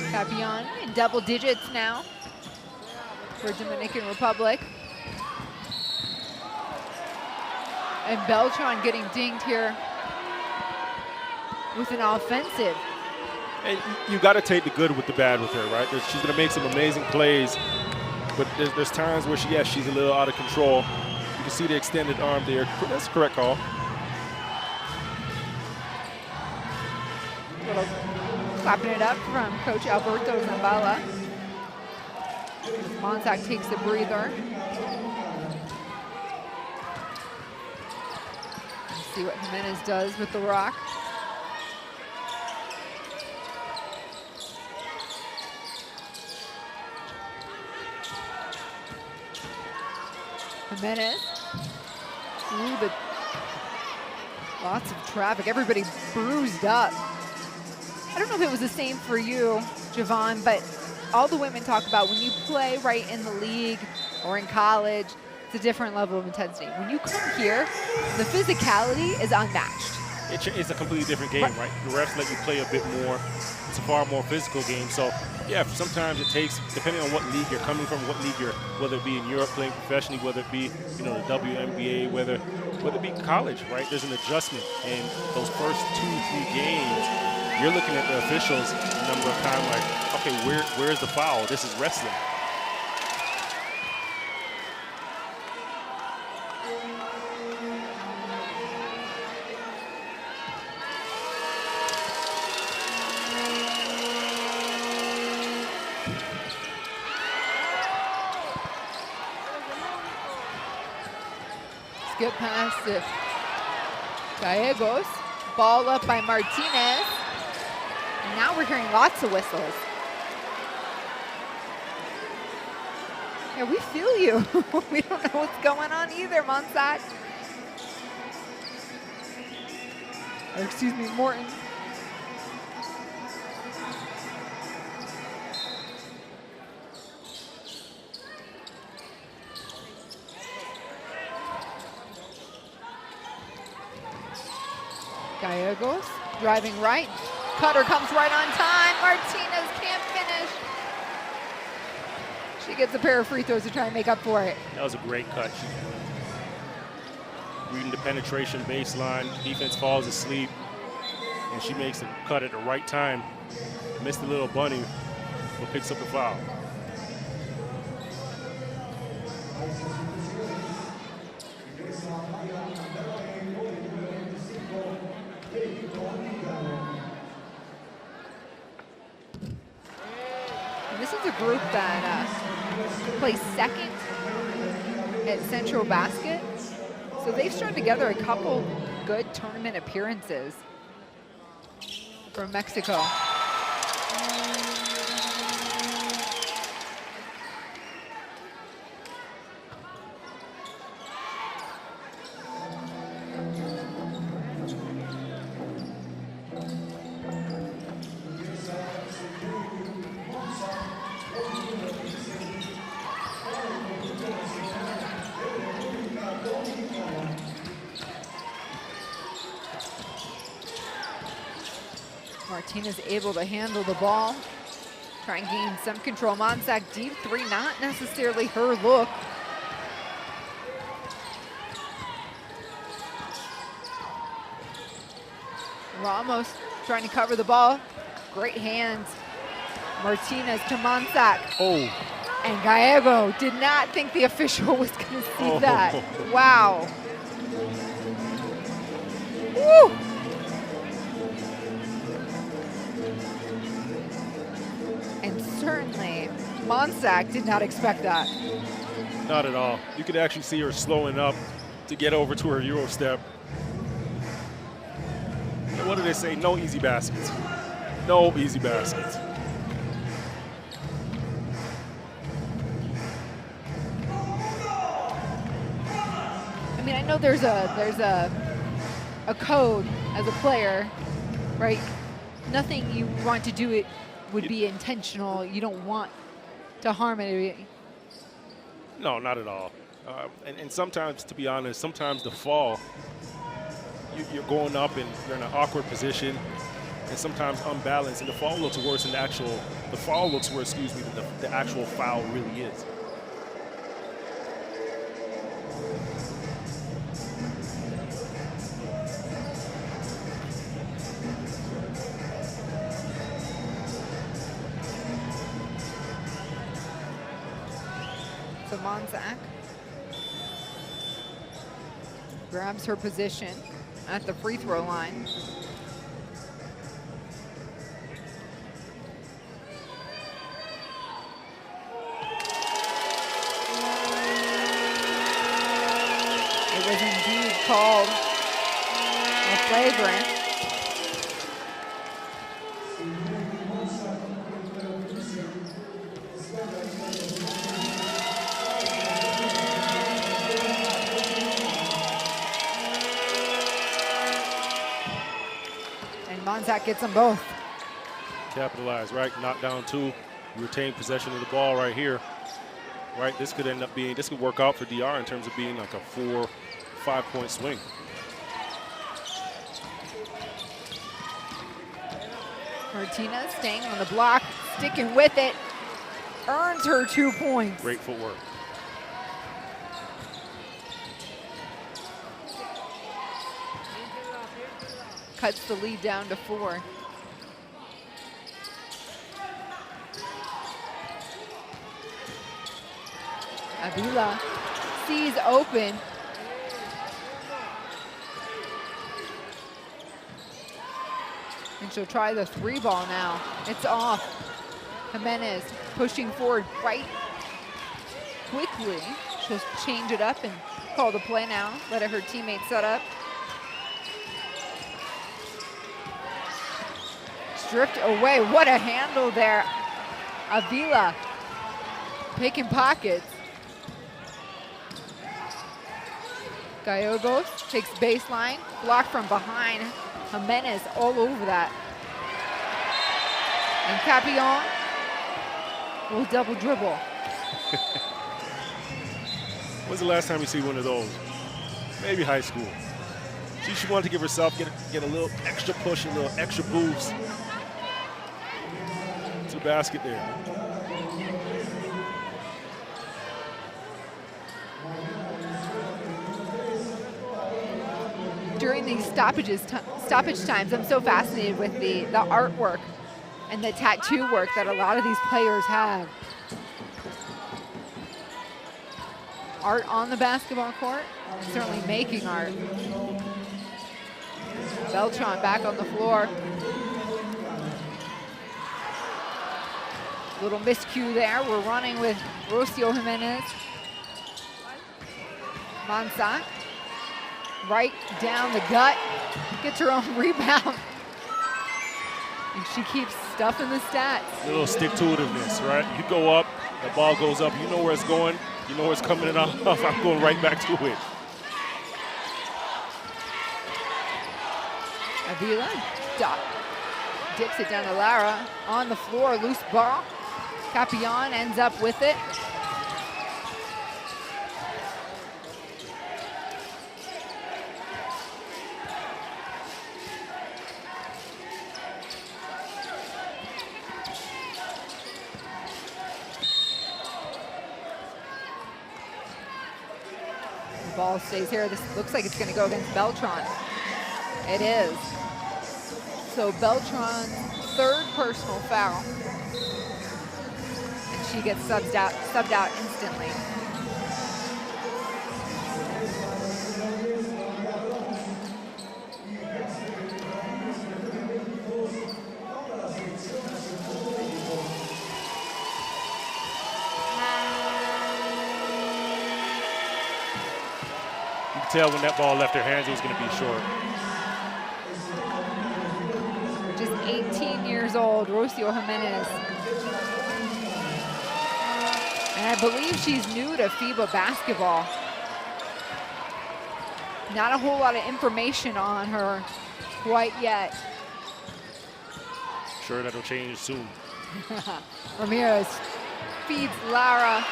Capion in double digits now for Dominican Republic. And Beltran getting dinged here with an offensive. And you got to take the good with the bad with her, right? She's going to make some amazing plays, but there's times where she's a little out of control. You can see the extended arm there. That's a correct call. Clapping it up from Coach Alberto Zambala. Monsac takes a breather. Let's see what Jimenez does with the rock. Jimenez through the lots of traffic. Everybody bruised up. I don't know if it was the same for you, Javon, but all the women talk about when you play right in the league or in college, it's a different level of intensity. When you come here, the physicality is unmatched. It's a completely different game, right? The refs let you play a bit more. It's a far more physical game. So, yeah, sometimes it takes, depending on what league you're coming from, what league you're, whether it be in Europe playing professionally, whether it be, the WNBA, whether it be college, right? There's an adjustment. And those first 2-3 games, you're looking at the officials a number of times like, okay, where's the foul? This is wrestling. Skip pass to Gallegos. Ball up by Martinez. And now we're hearing lots of whistles. Yeah, we feel you. We don't know what's going on either, Monsat. Or excuse me, Morton. Gallegos driving right. Cutter comes right on time. Martinez can't finish. She gets a pair of free throws to try and make up for it. That was a great cut. Reading the penetration baseline. Defense falls asleep, and she makes a cut at the right time. Missed the little bunny, but picks up the foul. This is a group that plays second at Central Basket. So they've strung together a couple good tournament appearances from Mexico. Martinez able to handle the ball, try and gain some control. Monsac deep three, not necessarily her look. Ramos trying to cover the ball. Great hands. Martinez to Monsac. Oh. And Gallego did not think the official was going to see that. Wow. Woo! And certainly, Monsac did not expect that. Not at all. You could actually see her slowing up to get over to her Euro step. And what do they say? No easy baskets. No easy baskets. I mean, I know there's a code as a player, right? Nothing you want to do it would be intentional. You don't want to harm anybody. No, not at all. And sometimes, to be honest, sometimes the fall, you're going up and you're in an awkward position, and sometimes unbalanced, and the fall looks worse than the actual than the actual foul really is. So Monsac grabs her position at the free throw line. It was indeed called a flagrant. Monsac gets them both. Capitalize, right? Knock down two. Retain possession of the ball right here. Right, this could end up being, this could work out for DR in terms of being like a 4-5 point swing. Martinez staying on the block, sticking with it, earns her 2 points. Great footwork. Cuts the lead down to 4. Avila sees open. And she'll try the 3 ball now. It's off. Jimenez pushing forward right quickly. She'll change it up and call the play now. Let her teammate set up. Stripped away. What a handle there. Avila picking pockets. Gallegos takes baseline, blocked from behind. Jimenez all over that. And Capillon will double dribble. When's the last time you see one of those? Maybe high school. She wanted to give herself, get a little extra push, a little extra boost to the basket there. During these stoppage times, I'm so fascinated with the artwork and the tattoo work that a lot of these players have. Art on the basketball court, and certainly making art. Beltran back on the floor. Little miscue there. We're running with Rocio Jimenez. Monsac. Right down the gut. Gets her own rebound. And she keeps stuffing the stats. A little stick-to-itiveness, right? You go up, the ball goes up, you know where it's going, you know where it's coming off, I'm going right back to it. Avila dips it down to Lara. On the floor, loose ball. Capillon ends up with it. The ball stays here. This looks like it's going to go against Beltran. It is. also Beltran's third personal foul. And she gets subbed out instantly. You can tell when that ball left her hands, it was going to be short. Just 18 years old, Rocio Jimenez. And I believe she's new to FIBA basketball. Not a whole lot of information on her quite yet. Sure, that'll change soon. Ramirez feeds Lara.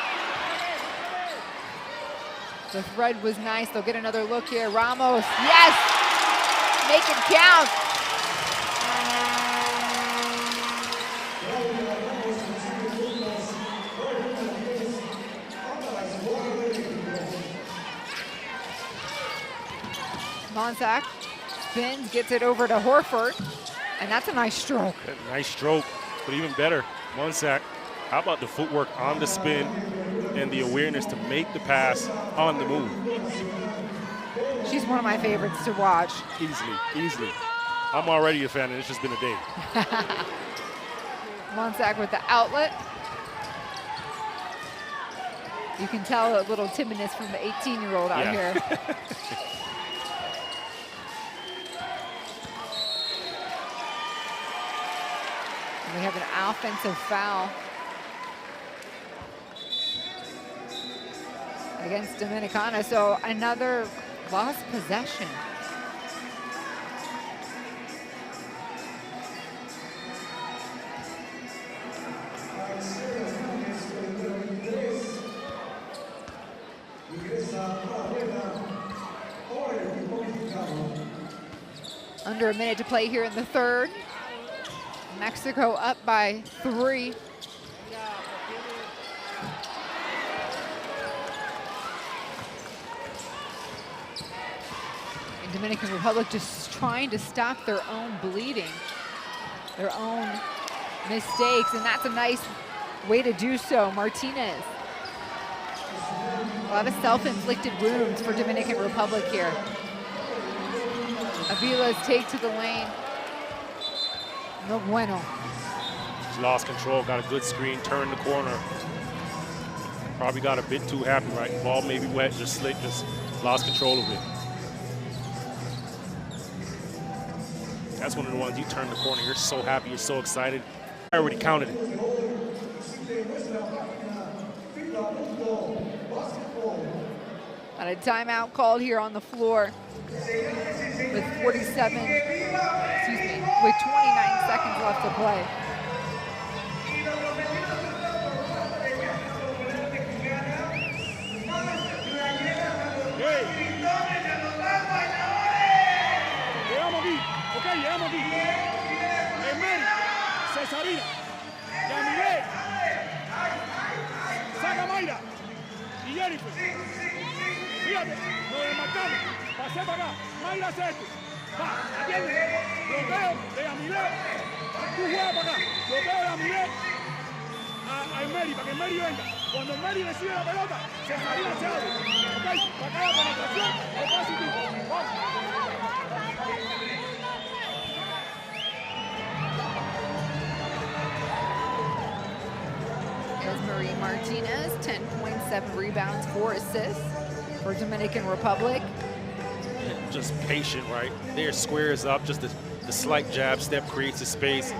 The thread was nice. They'll get another look here. Ramos, yes! Make it count. Monsack spins, gets it over to Horford, and that's a nice stroke. Nice stroke, but even better, Monsack, how about the footwork on the spin and the awareness to make the pass on the move? She's one of my favorites to watch. Easily, easily. I'm already a fan, and it's just been a day. Monsack with the outlet. You can tell a little timidness from the 18-year-old out here. We have an offensive foul against Dominicana, so another lost possession. Under a minute to play here in the third. Mexico up by 3. And Dominican Republic just trying to stop their own bleeding, their own mistakes, and that's a nice way to do so. Martinez. A lot of self-inflicted wounds for Dominican Republic here. Avila's take to the lane. No bueno. She lost control, got a good screen, turned the corner. Probably got a bit too happy, right? Ball maybe wet, just slick, just lost control of it. That's one of the ones, you turn the corner, you're so happy, you're so excited. I already counted it. Got a timeout called here on the floor with 29 seconds left to play. Llegamos aquí, ok, llegamos aquí. Emery, Cesarina, Yamile, saca Mayra y Jennifer. Fíjate, nos desmarcamos, pasé para acá, Mayra hace esto. Va, atiende, bloqueo de Yamile, tú juegas para acá, bloqueo de Yamile a Emery, para que Emery venga. Cuando Emery recibe la pelota, Cesarina se abre, ok, para acá la penetración, es positivo, vamos. Marie Martinez, 10.7 rebounds, 4 assists for Dominican Republic. Just patient, right? There, squares up, just the slight jab step creates a space.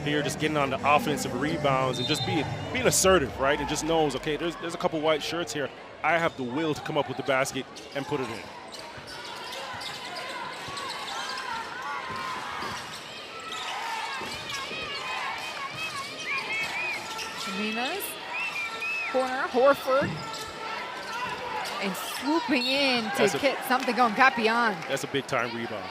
Here, just getting on the offensive rebounds and just being assertive, right? And just knows, okay, there's a couple white shirts here. I have the will to come up with the basket and put it in. Jimenez, corner, Horford, and swooping in to get something on Capian. That's a big time rebound.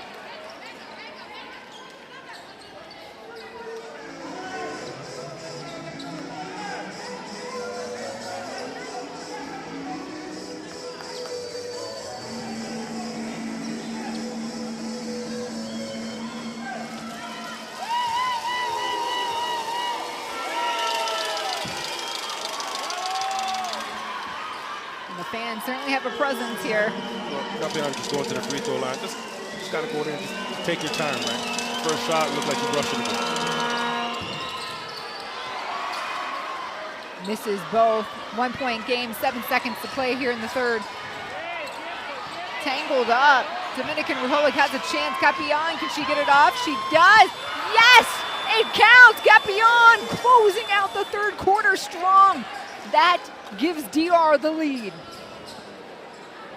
certainly have a presence here. Well, Capiana just going to the free throw line. Just got to go there and just take your time, right? First shot looked like you rushed it. Misses both. 1 point game, 7 seconds to play here in the third. Tangled up. Dominican Republic has a chance. Capian, can she get it off? She does. Yes, it counts. Capian closing out the third quarter strong. That gives DR the lead.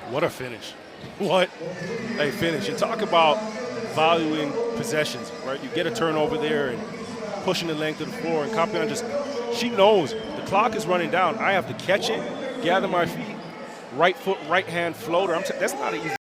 What a finish. What a finish. And talk about valuing possessions, right? You get a turnover there and pushing the length of the floor, and Capian just, she knows the clock is running down. I have to catch it, gather my feet, right foot, right hand floater. That's not an easy.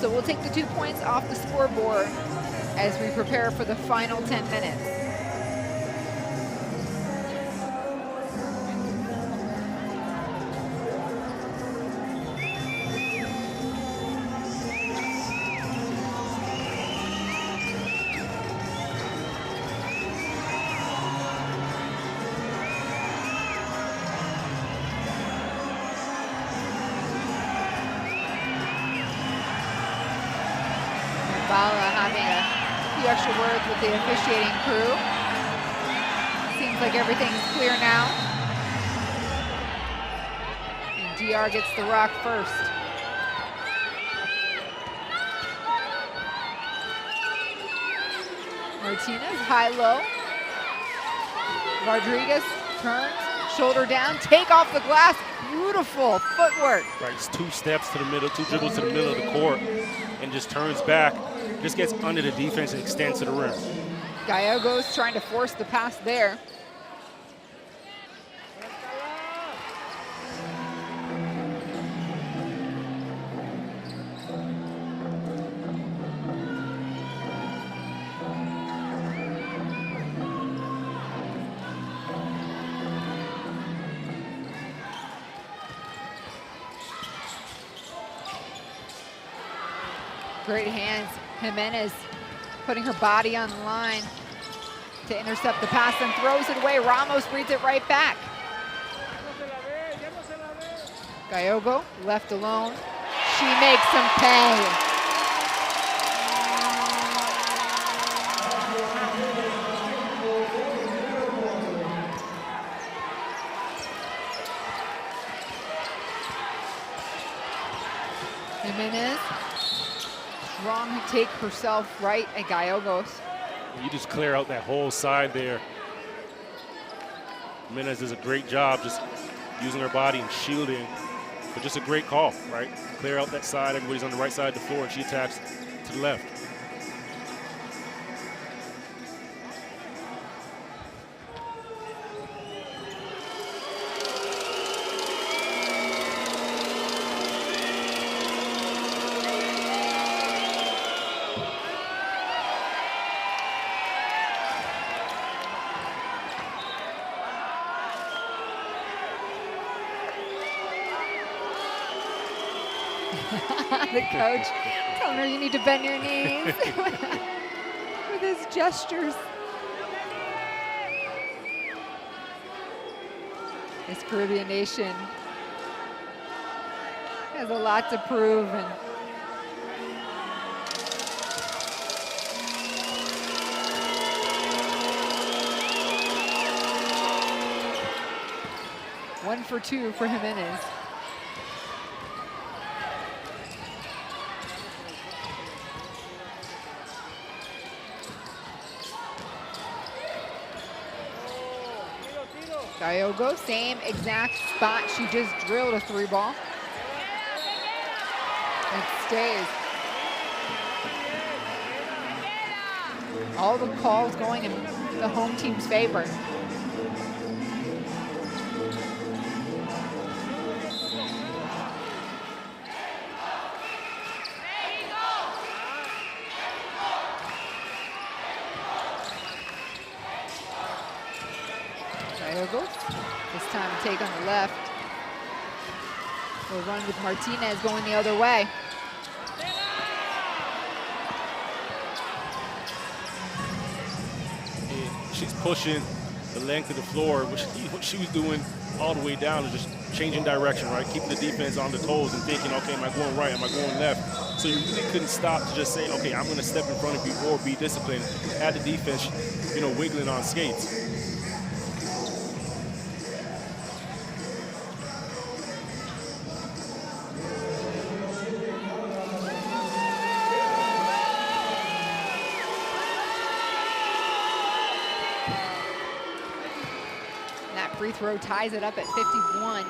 So we'll take the 2 points off the scoreboard as we prepare for the final 10 minutes. Having a few extra words with the officiating crew. Seems like everything's clear now. And DR gets the rock first. Martinez, high-low. Rodriguez turns, shoulder down, take off the glass. Beautiful footwork. Right, it's 2 steps to the middle, 2 dribbles to the middle of the court, and just turns back. Just gets under the defense and extends to the rim. Gallegos trying to force the pass there. Great hands. Jimenez putting her body on the line to intercept the pass and throws it away. Ramos reads it right back. Gallego left alone. She makes him pay. Jimenez. Strong take herself right at Gallegos. You just clear out that whole side there. Jimenez does a great job just using her body and shielding, but just a great call, right? Clear out that side, everybody's on the right side of the floor, and she attacks to the left. The coach telling her you need to bend your knees with his gestures. This Caribbean nation has a lot to prove, and one for two for Jimenez. Diogo, same exact spot. She just drilled a 3-ball. It stays. All the calls going in the home team's favor. Diogo, this time take on the left. We'll run with Martinez going the other way. She's pushing the length of the floor, which what she was doing all the way down, is just changing direction, right? Keeping the defense on the toes and thinking, okay, am I going right? Am I going left? So you really couldn't stop to just say, okay, I'm going to step in front of you or be disciplined. Had the defense, you know, wiggling on skates. Free throw ties it up at 51.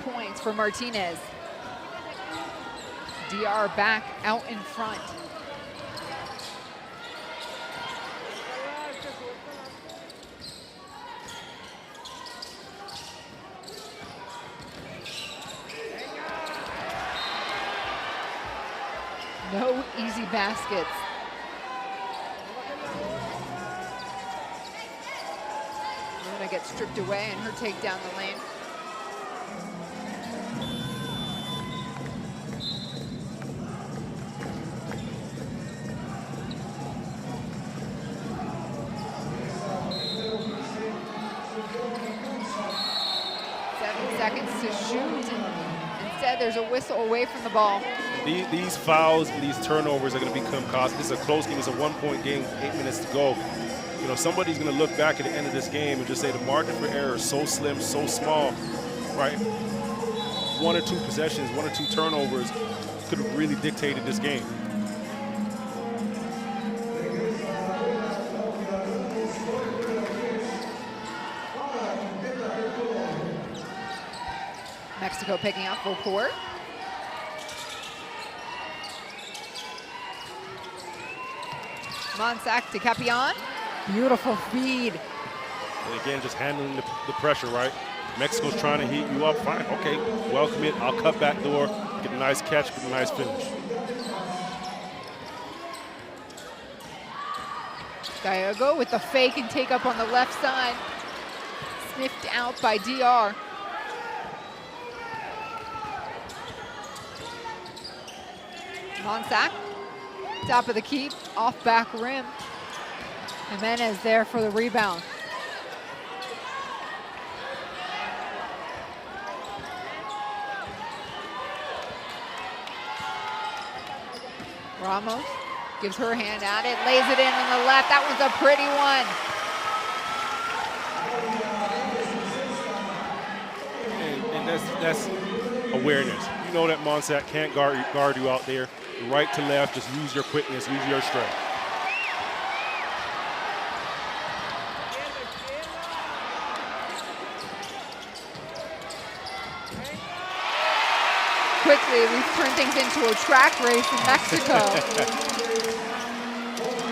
Points for Martinez. DR back out in front. No easy baskets. Luna gets stripped away and her take down the lane. Seconds to shoot. Instead, there's a whistle away from the ball. These fouls and these turnovers are going to become costly. This is a close game. It's a 1-point game, 8 minutes to go. You know, somebody's going to look back at the end of this game and just say the margin for error is so slim, so small, right? 1 or 2 possessions, 1 or 2 turnovers could have really dictated this game. Mexico picking up full court. Monsac to Capion. Beautiful feed. And again, just handling the pressure, right? Mexico's trying to heat you up. Fine, okay, welcome it. I'll cut back door, get a nice catch, get a nice finish. Diogo with the fake and take up on the left side. Sniffed out by DR. Monsac, top of the key, off back rim. Jimenez there for the rebound. Ramos gives her hand at it, lays it in on the left. That was a pretty one. And that's awareness. You know that Monsac can't guard you out there. Right to left, just use your quickness, use your strength. Quickly, we've turned things into a track race in Mexico.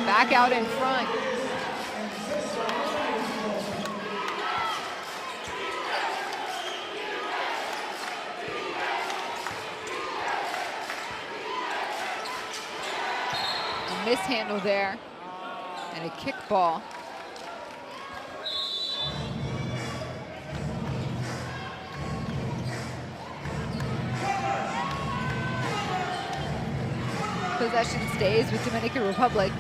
Back out in front. A mishandle there And a kick ball. Possession stays with Dominican Republic.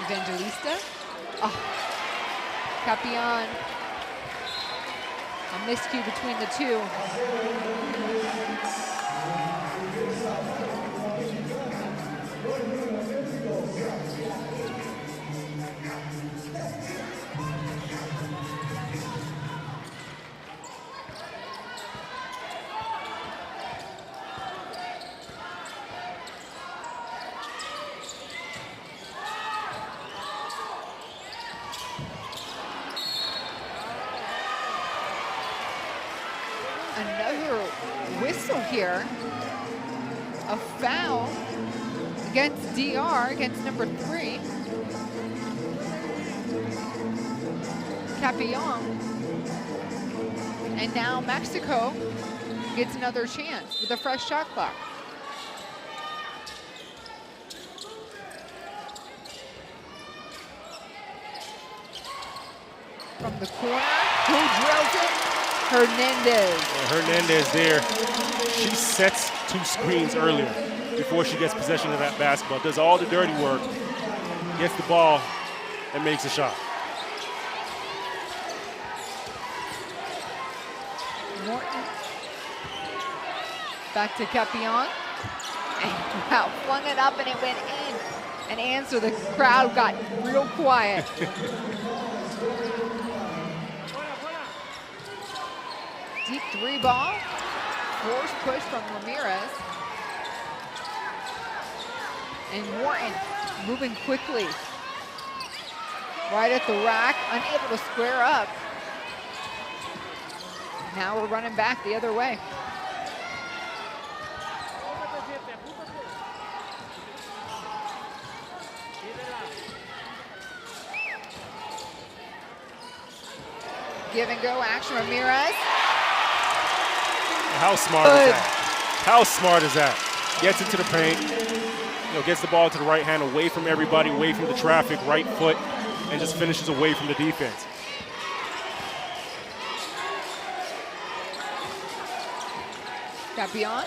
Evangelista. Oh, Capion. A miscue between the two. Another whistle here. A foul against DR, against number 3. Capion. And now Mexico gets another chance with a fresh shot clock. From the corner, who drills it? Hernandez. Hernandez there. She sets 2 screens earlier before she gets possession of that basketball. Does all the dirty work, gets the ball, and makes a shot. Morton. Back to Capion. And wow, flung it up and it went in. An answer, the crowd got real quiet. Deep 3 ball. Force push from Ramirez. And Morton moving quickly. Right at the rack, unable to square up. Now we're running back the other way. Give and go action, Ramirez. How smart is that? How smart is that? Gets into the paint, gets the ball to the right hand, away from everybody, away from the traffic, right foot, and just finishes away from the defense. Capion.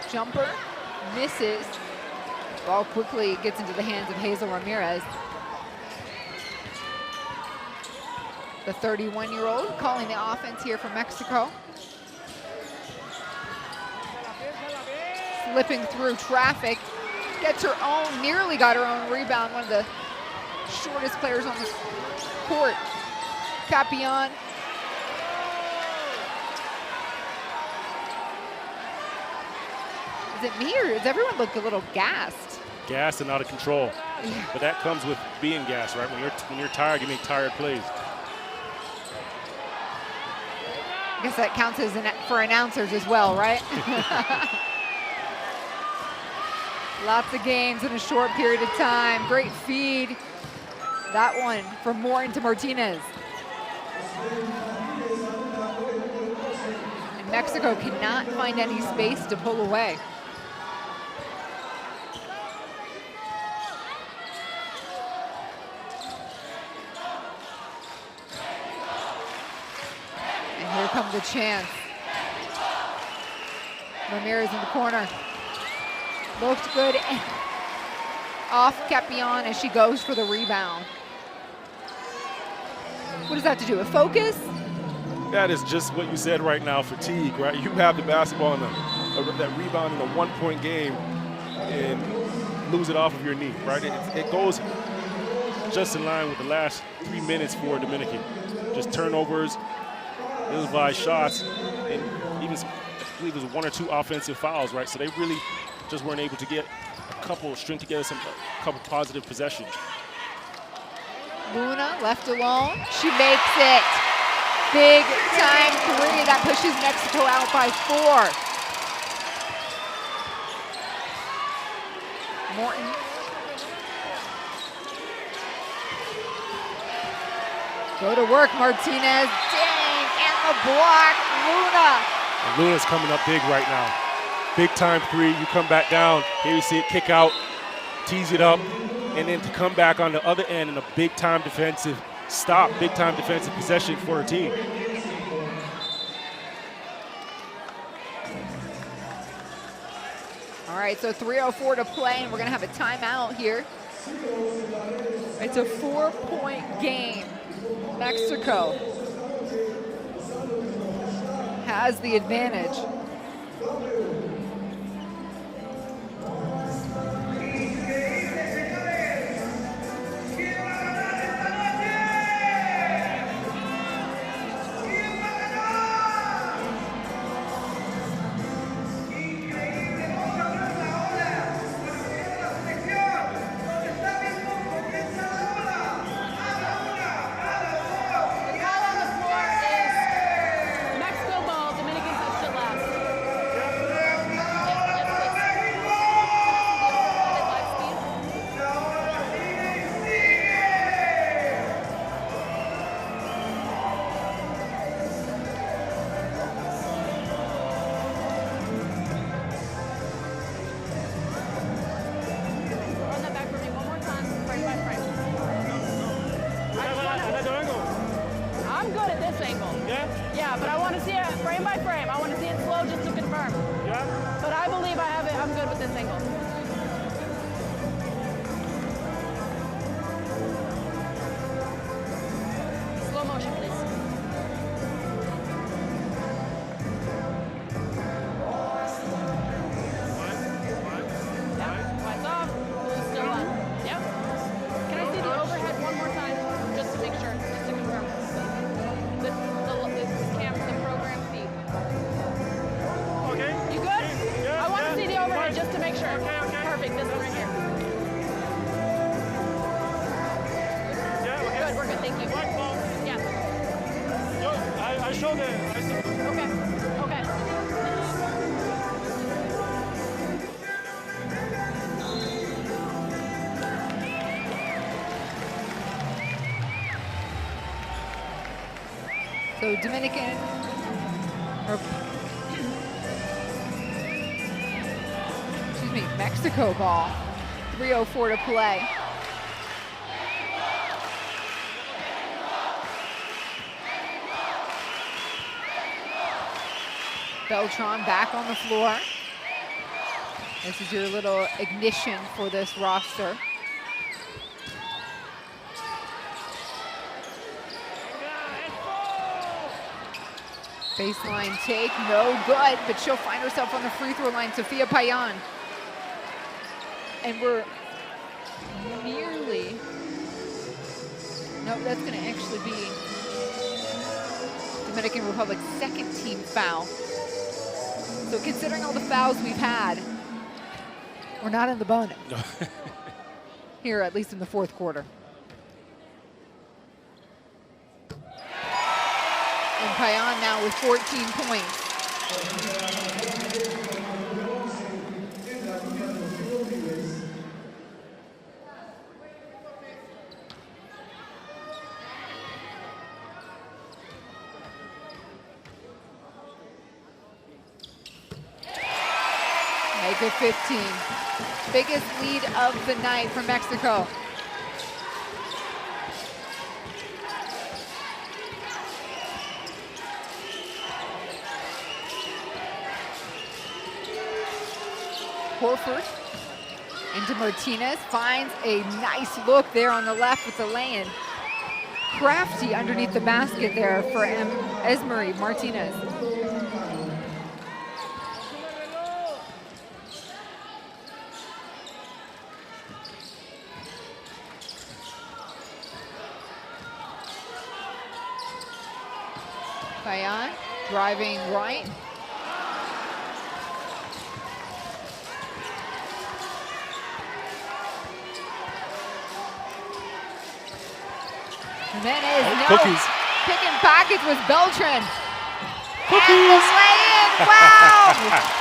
Jumper. Misses. Ball quickly gets into the hands of Hazel Ramirez. The 31-year-old calling the offense here for Mexico. Slipping through traffic. Gets her own, nearly got her own rebound. One of the shortest players on the court. Capion. Is it me or does everyone look a little gassed? Gassed and out of control. Yeah. But that comes with being gassed, right? When you're tired, you make tired plays. I guess that counts as for announcers as well, right? Lots of games in a short period of time. Great feed. That one from Morton to Martinez. And Mexico cannot find any space to pull away. Here comes the chance. Ramirez in the corner. Looked good. Off Capion as she goes for the rebound. What does that have to do with focus? That is just what you said right now, fatigue, right? You have the basketball in that rebound in a 1-point game and lose it off of your knee, right? It goes just in line with the last 3 minutes for Dominican. Just turnovers, ill-advised shots, and even I believe there's 1 or 2 offensive fouls, right? So they really just weren't able to get string together a couple positive possessions. Luna left alone. She makes it. Big time 3 that pushes Mexico out by 4. Morton. Go to work, Martinez. Dang, and the block, Luna. And Luna's coming up big right now. Big time three, you come back down. Here you see it kick out, tease it up, and then to come back on the other end in a big time defensive stop, big time defensive possession for her team. All right, so 3:04 to play, and we're gonna have a timeout here. It's a 4-point game. Mexico has the advantage. Yeah, but I want to see it frame by frame. I want to see it slow just to confirm. Yeah. But I believe I have it. I'm good with this angle. Slow motion, please. Yeah, lights off. Who's still on? Yep. Can I see the overhead one more time, just to make sure, just to confirm? The program feed. Okay. You good? Yeah, I want to yeah. see the overhead just to make sure. Okay. Perfect. This one right here. Yeah, okay. Good. We're good. Thank you. White ball. Yeah. Yo, I show the. I see. Okay. Okay. So Dominican, or excuse me, Mexico ball. 3:04 to play. Beltran back on the floor. This is your little ignition for this roster. Baseline take, no good, but she'll find herself on the free throw line, Sophia Payan. And we're nearly, no, that's gonna actually be Dominican Republic's second team foul. So considering all the fouls we've had, we're not in the bonus. Here, at least in the fourth quarter. And Payan now with 14 points. Make it 15. Biggest lead of the night for Mexico. Horford into Martinez, finds a nice look there on the left with the lay-in. Crafty underneath the basket there for Esmery Martinez. Payan driving right. Jimenez, no. Cookies. Picking pockets with Beltran. Cookies. And the lay-in, wow!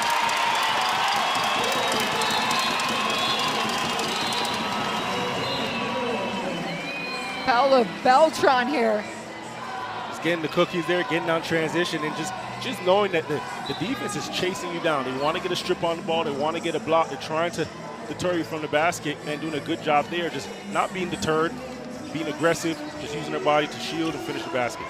Paola Beltran here. Just getting the cookies there, getting on transition, and just knowing that the defense is chasing you down. They want to get a strip on the ball. They want to get a block. They're trying to deter you from the basket and doing a good job there, just not being deterred, being aggressive, just using their body to shield and finish the basket.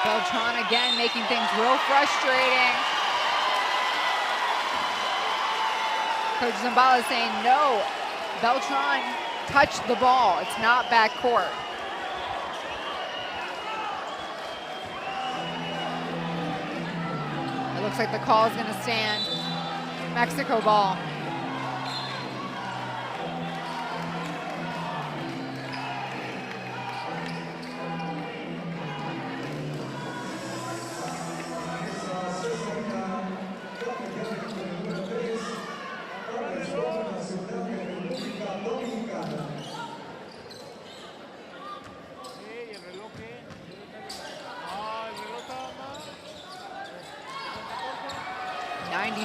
Beltran again making things real frustrating. Coach Zambala saying no, Beltran touched the ball. It's not backcourt. It looks like the call is gonna stand. Mexico ball.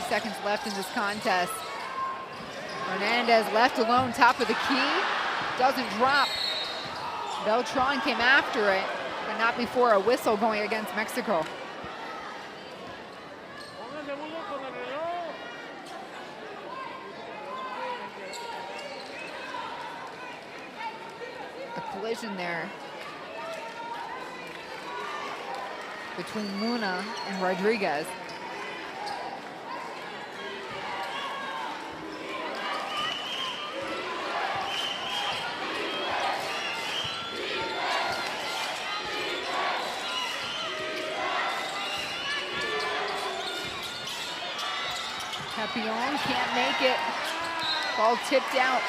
Seconds left in this contest. Hernandez left alone, top of the key, doesn't drop. Beltran came after it, but not before a whistle going against Mexico. A collision there between Luna and Rodriguez. Capion can't make it. Ball tipped out.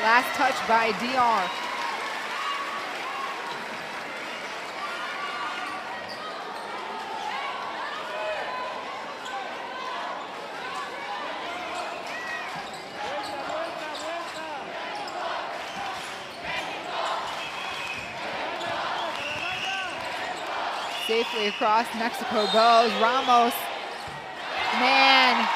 Last touch by DR. Safely across, Mexico goes. Ramos, man.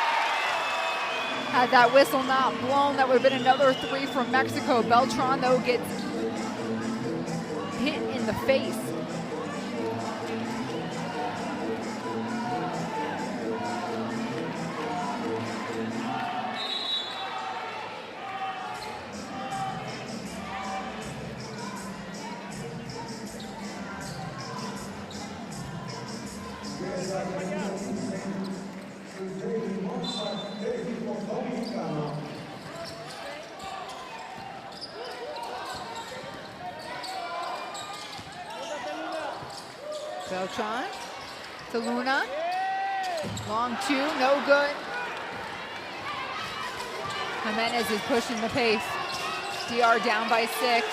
Had that whistle not blown, that would have been another three from Mexico. Beltran, though, gets hit in the face. Beltran to Luna. Long two, no good. Jimenez is pushing the pace. DR down by 6.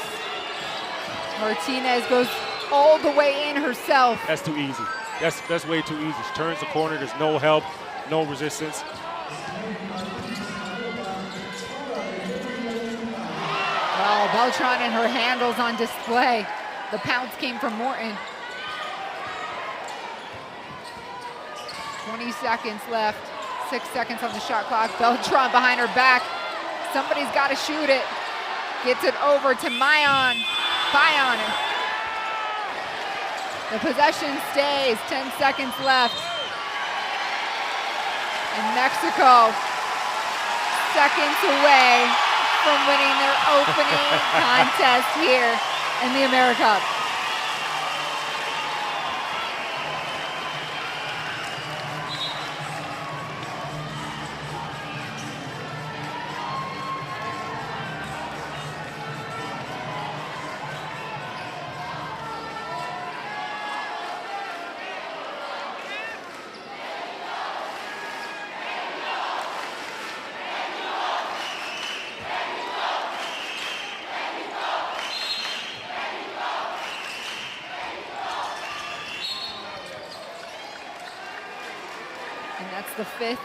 Martinez goes all the way in herself. That's too easy. That's way too easy. She turns the corner, there's no help, no resistance. Well, Beltran and her handles on display. The pounce came from Morton. 20 seconds left. 6 seconds on the shot clock. Beltran behind her back. Somebody's got to shoot it. Gets it over to Bayon. The possession stays. 10 seconds left. And Mexico seconds away from winning their opening contest here in the AmeriCup. the 5th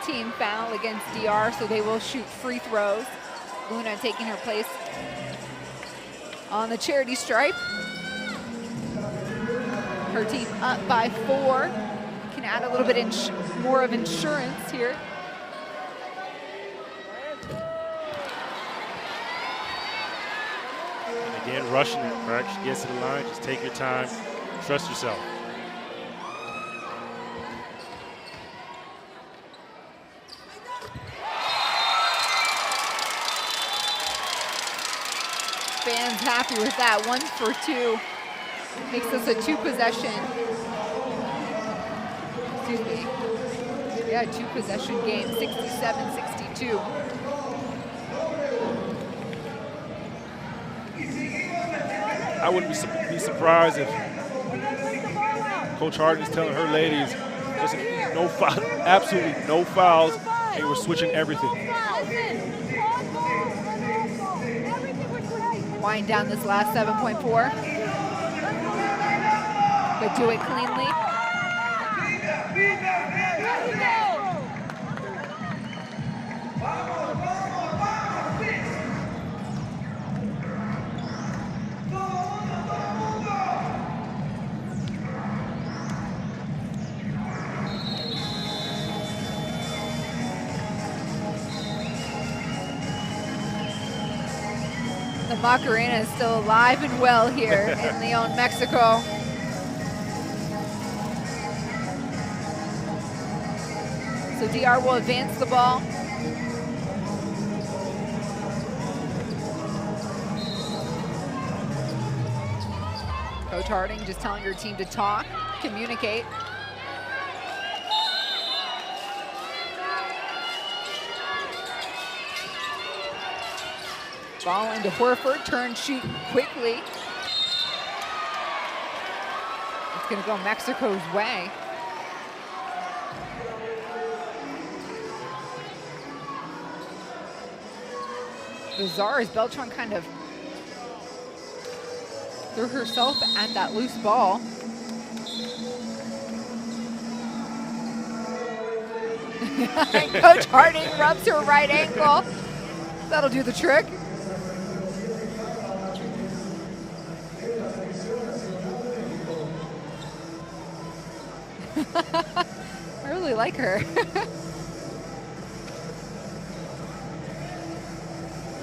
team foul against DR, so they will shoot free throws. Luna taking her place on the charity stripe. Her team up by 4. Can add a little bit more of insurance here. And again, rushing it, right? She gets to the line, just take your time, trust yourself. Fans happy with that. 1 for 2. Makes this a 2-possession. Excuse me. Yeah, 2-possession game, 67-62. I wouldn't be surprised if Coach Harden is telling her ladies, just no foul, absolutely no fouls, and we're switching everything. Wind down this last 7.4. But do it cleanly. The Macarena is still alive and well here in Leon, Mexico. So DR will advance the ball. Coach Harding just telling her team to talk, communicate. Ball into Horford, turn, shoot quickly. It's gonna go Mexico's way. Bizarre as Beltran kind of threw herself and that loose ball. Coach Harding rubs her right ankle. That'll do the trick. I really like her.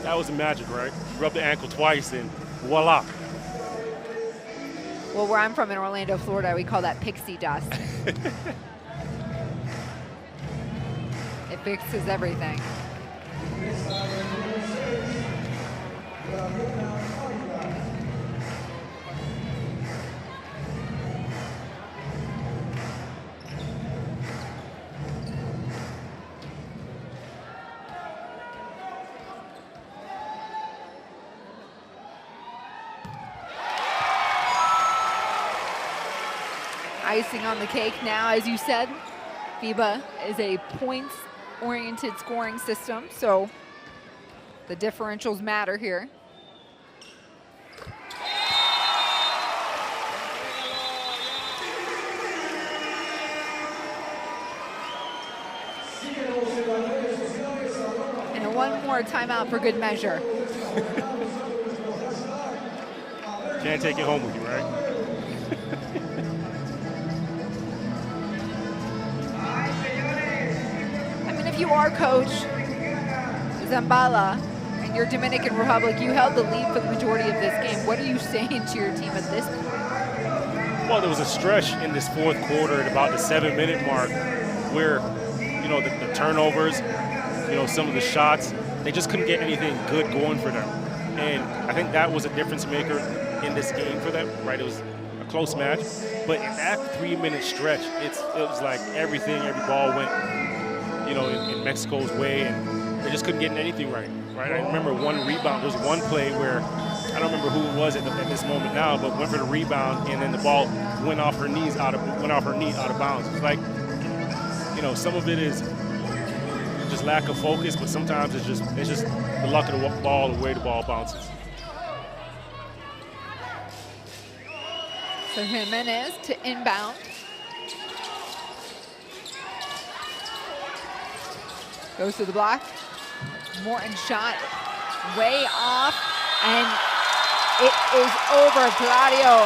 That was the magic, right? Rub the ankle twice and voila. Well, where I'm from in Orlando, Florida, we call that pixie dust. It fixes everything. Icing on the cake now, as you said, FIBA is a points-oriented scoring system, so the differentials matter here. And one more timeout for good measure. Can't take it home with you, right? If you are Coach Zambala and your Dominican Republic, you held the lead for the majority of this game. What are you saying to your team at this point? Well, there was a stretch in this fourth quarter at about the 7-minute mark where, you know, the turnovers, you know, some of the shots, they just couldn't get anything good going for them. And I think that was a difference maker in this game for them, right? It was a close match. But in that 3-minute stretch, it was like every ball went, you know, in Mexico's way, and they just couldn't get anything right. I remember one rebound. There was one play where I don't remember who it was at this moment now, but went for the rebound, and then the ball went off her knee out of bounds. It's like, you know, some of it is just lack of focus, but sometimes it's just the luck of the ball, the way the ball bounces. So Jimenez to inbound. Goes to the block. Morton shot way off, and it is over. Claudio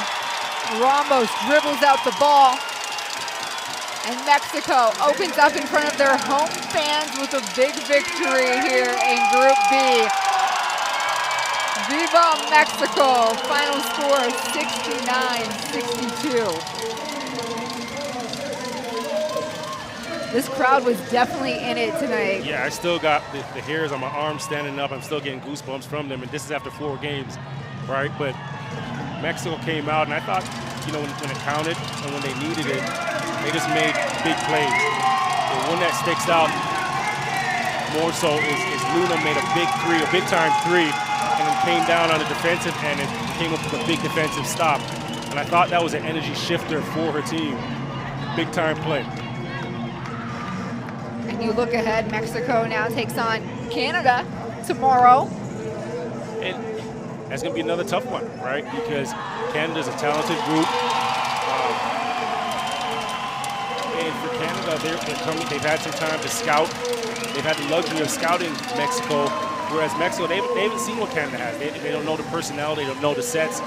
Ramos dribbles out the ball, and Mexico opens up in front of their home fans with a big victory here in Group B. Viva Mexico! Final score 69-62. This crowd was definitely in it tonight. Yeah, I still got the hairs on my arms standing up. I'm still getting goosebumps from them, and this is after 4 games, right? But Mexico came out, and I thought, you know, when it counted and when they needed it, they just made big plays. The one that sticks out more so is Luna made a big three, a big-time three, and then came down on the defensive end and came up with a big defensive stop. And I thought that was an energy shifter for her team. Big-time play. And you look ahead, Mexico now takes on Canada tomorrow. And that's going to be another tough one, right? Because Canada's a talented group. And for Canada, they're coming. They've had some time to scout. They've had the luxury of scouting Mexico, whereas Mexico, they haven't seen what Canada has. They don't know the personnel. They don't know the sets.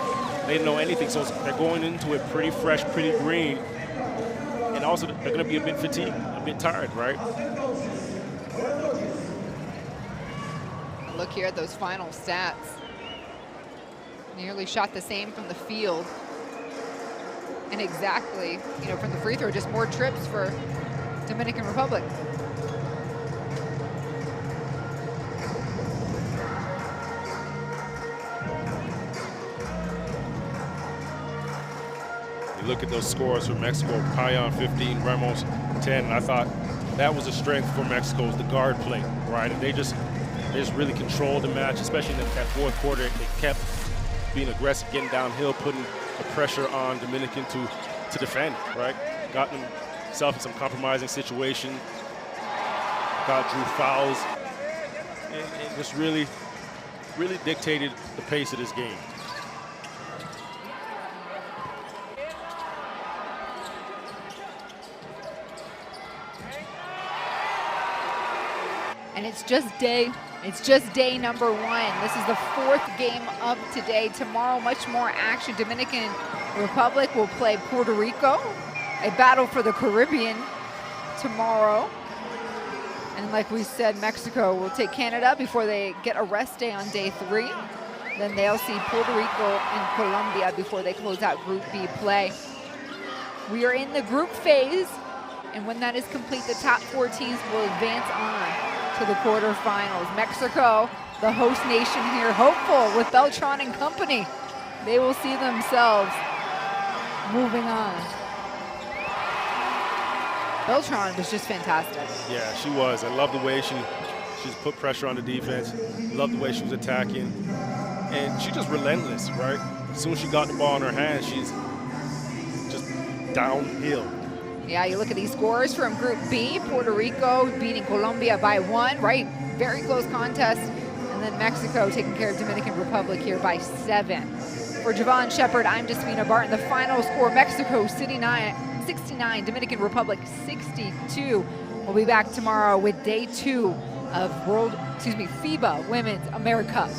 They don't know anything. So they're going into it pretty fresh, pretty green. And also, they're going to be a bit fatigued, a bit tired, right? Look here at those final stats. Nearly shot the same from the field. And exactly, you know, from the free throw, just more trips for Dominican Republic. You look at those scores for Mexico, Payan 15, Ramos 10. I thought that was a strength for Mexico, was the guard play, right? And they just really controlled the match, especially in that fourth quarter. They kept being aggressive, getting downhill, putting the pressure on Dominican to defend, right? Got themselves in some compromising situation, drew fouls, and just really dictated the pace of this game. And it's just day number 1. This is the 4th game of today. Tomorrow, much more action. Dominican Republic will play Puerto Rico, a battle for the Caribbean tomorrow. And like we said, Mexico will take Canada before they get a rest day on day 3. Then they'll see Puerto Rico and Colombia before they close out Group B play. We are in the group phase, and when that is complete, the top 4 teams will advance on to the quarterfinals. Mexico, the host nation here, hopeful with Beltran and company. They will see themselves moving on. Beltran was just fantastic. Yeah, she was. I love the way she's put pressure on the defense. Love the way she was attacking. And she's just relentless, right? As soon as she got the ball in her hands, she's just downhill. Yeah, you look at these scores from Group B. Puerto Rico beating Colombia by 1, right? Very close contest. And then Mexico taking care of Dominican Republic here by 7. For Javon Shepard, I'm Jasmina Barton. The final score, Mexico 69, Dominican Republic 62. We'll be back tomorrow with day 2 of FIBA Women's AmeriCup.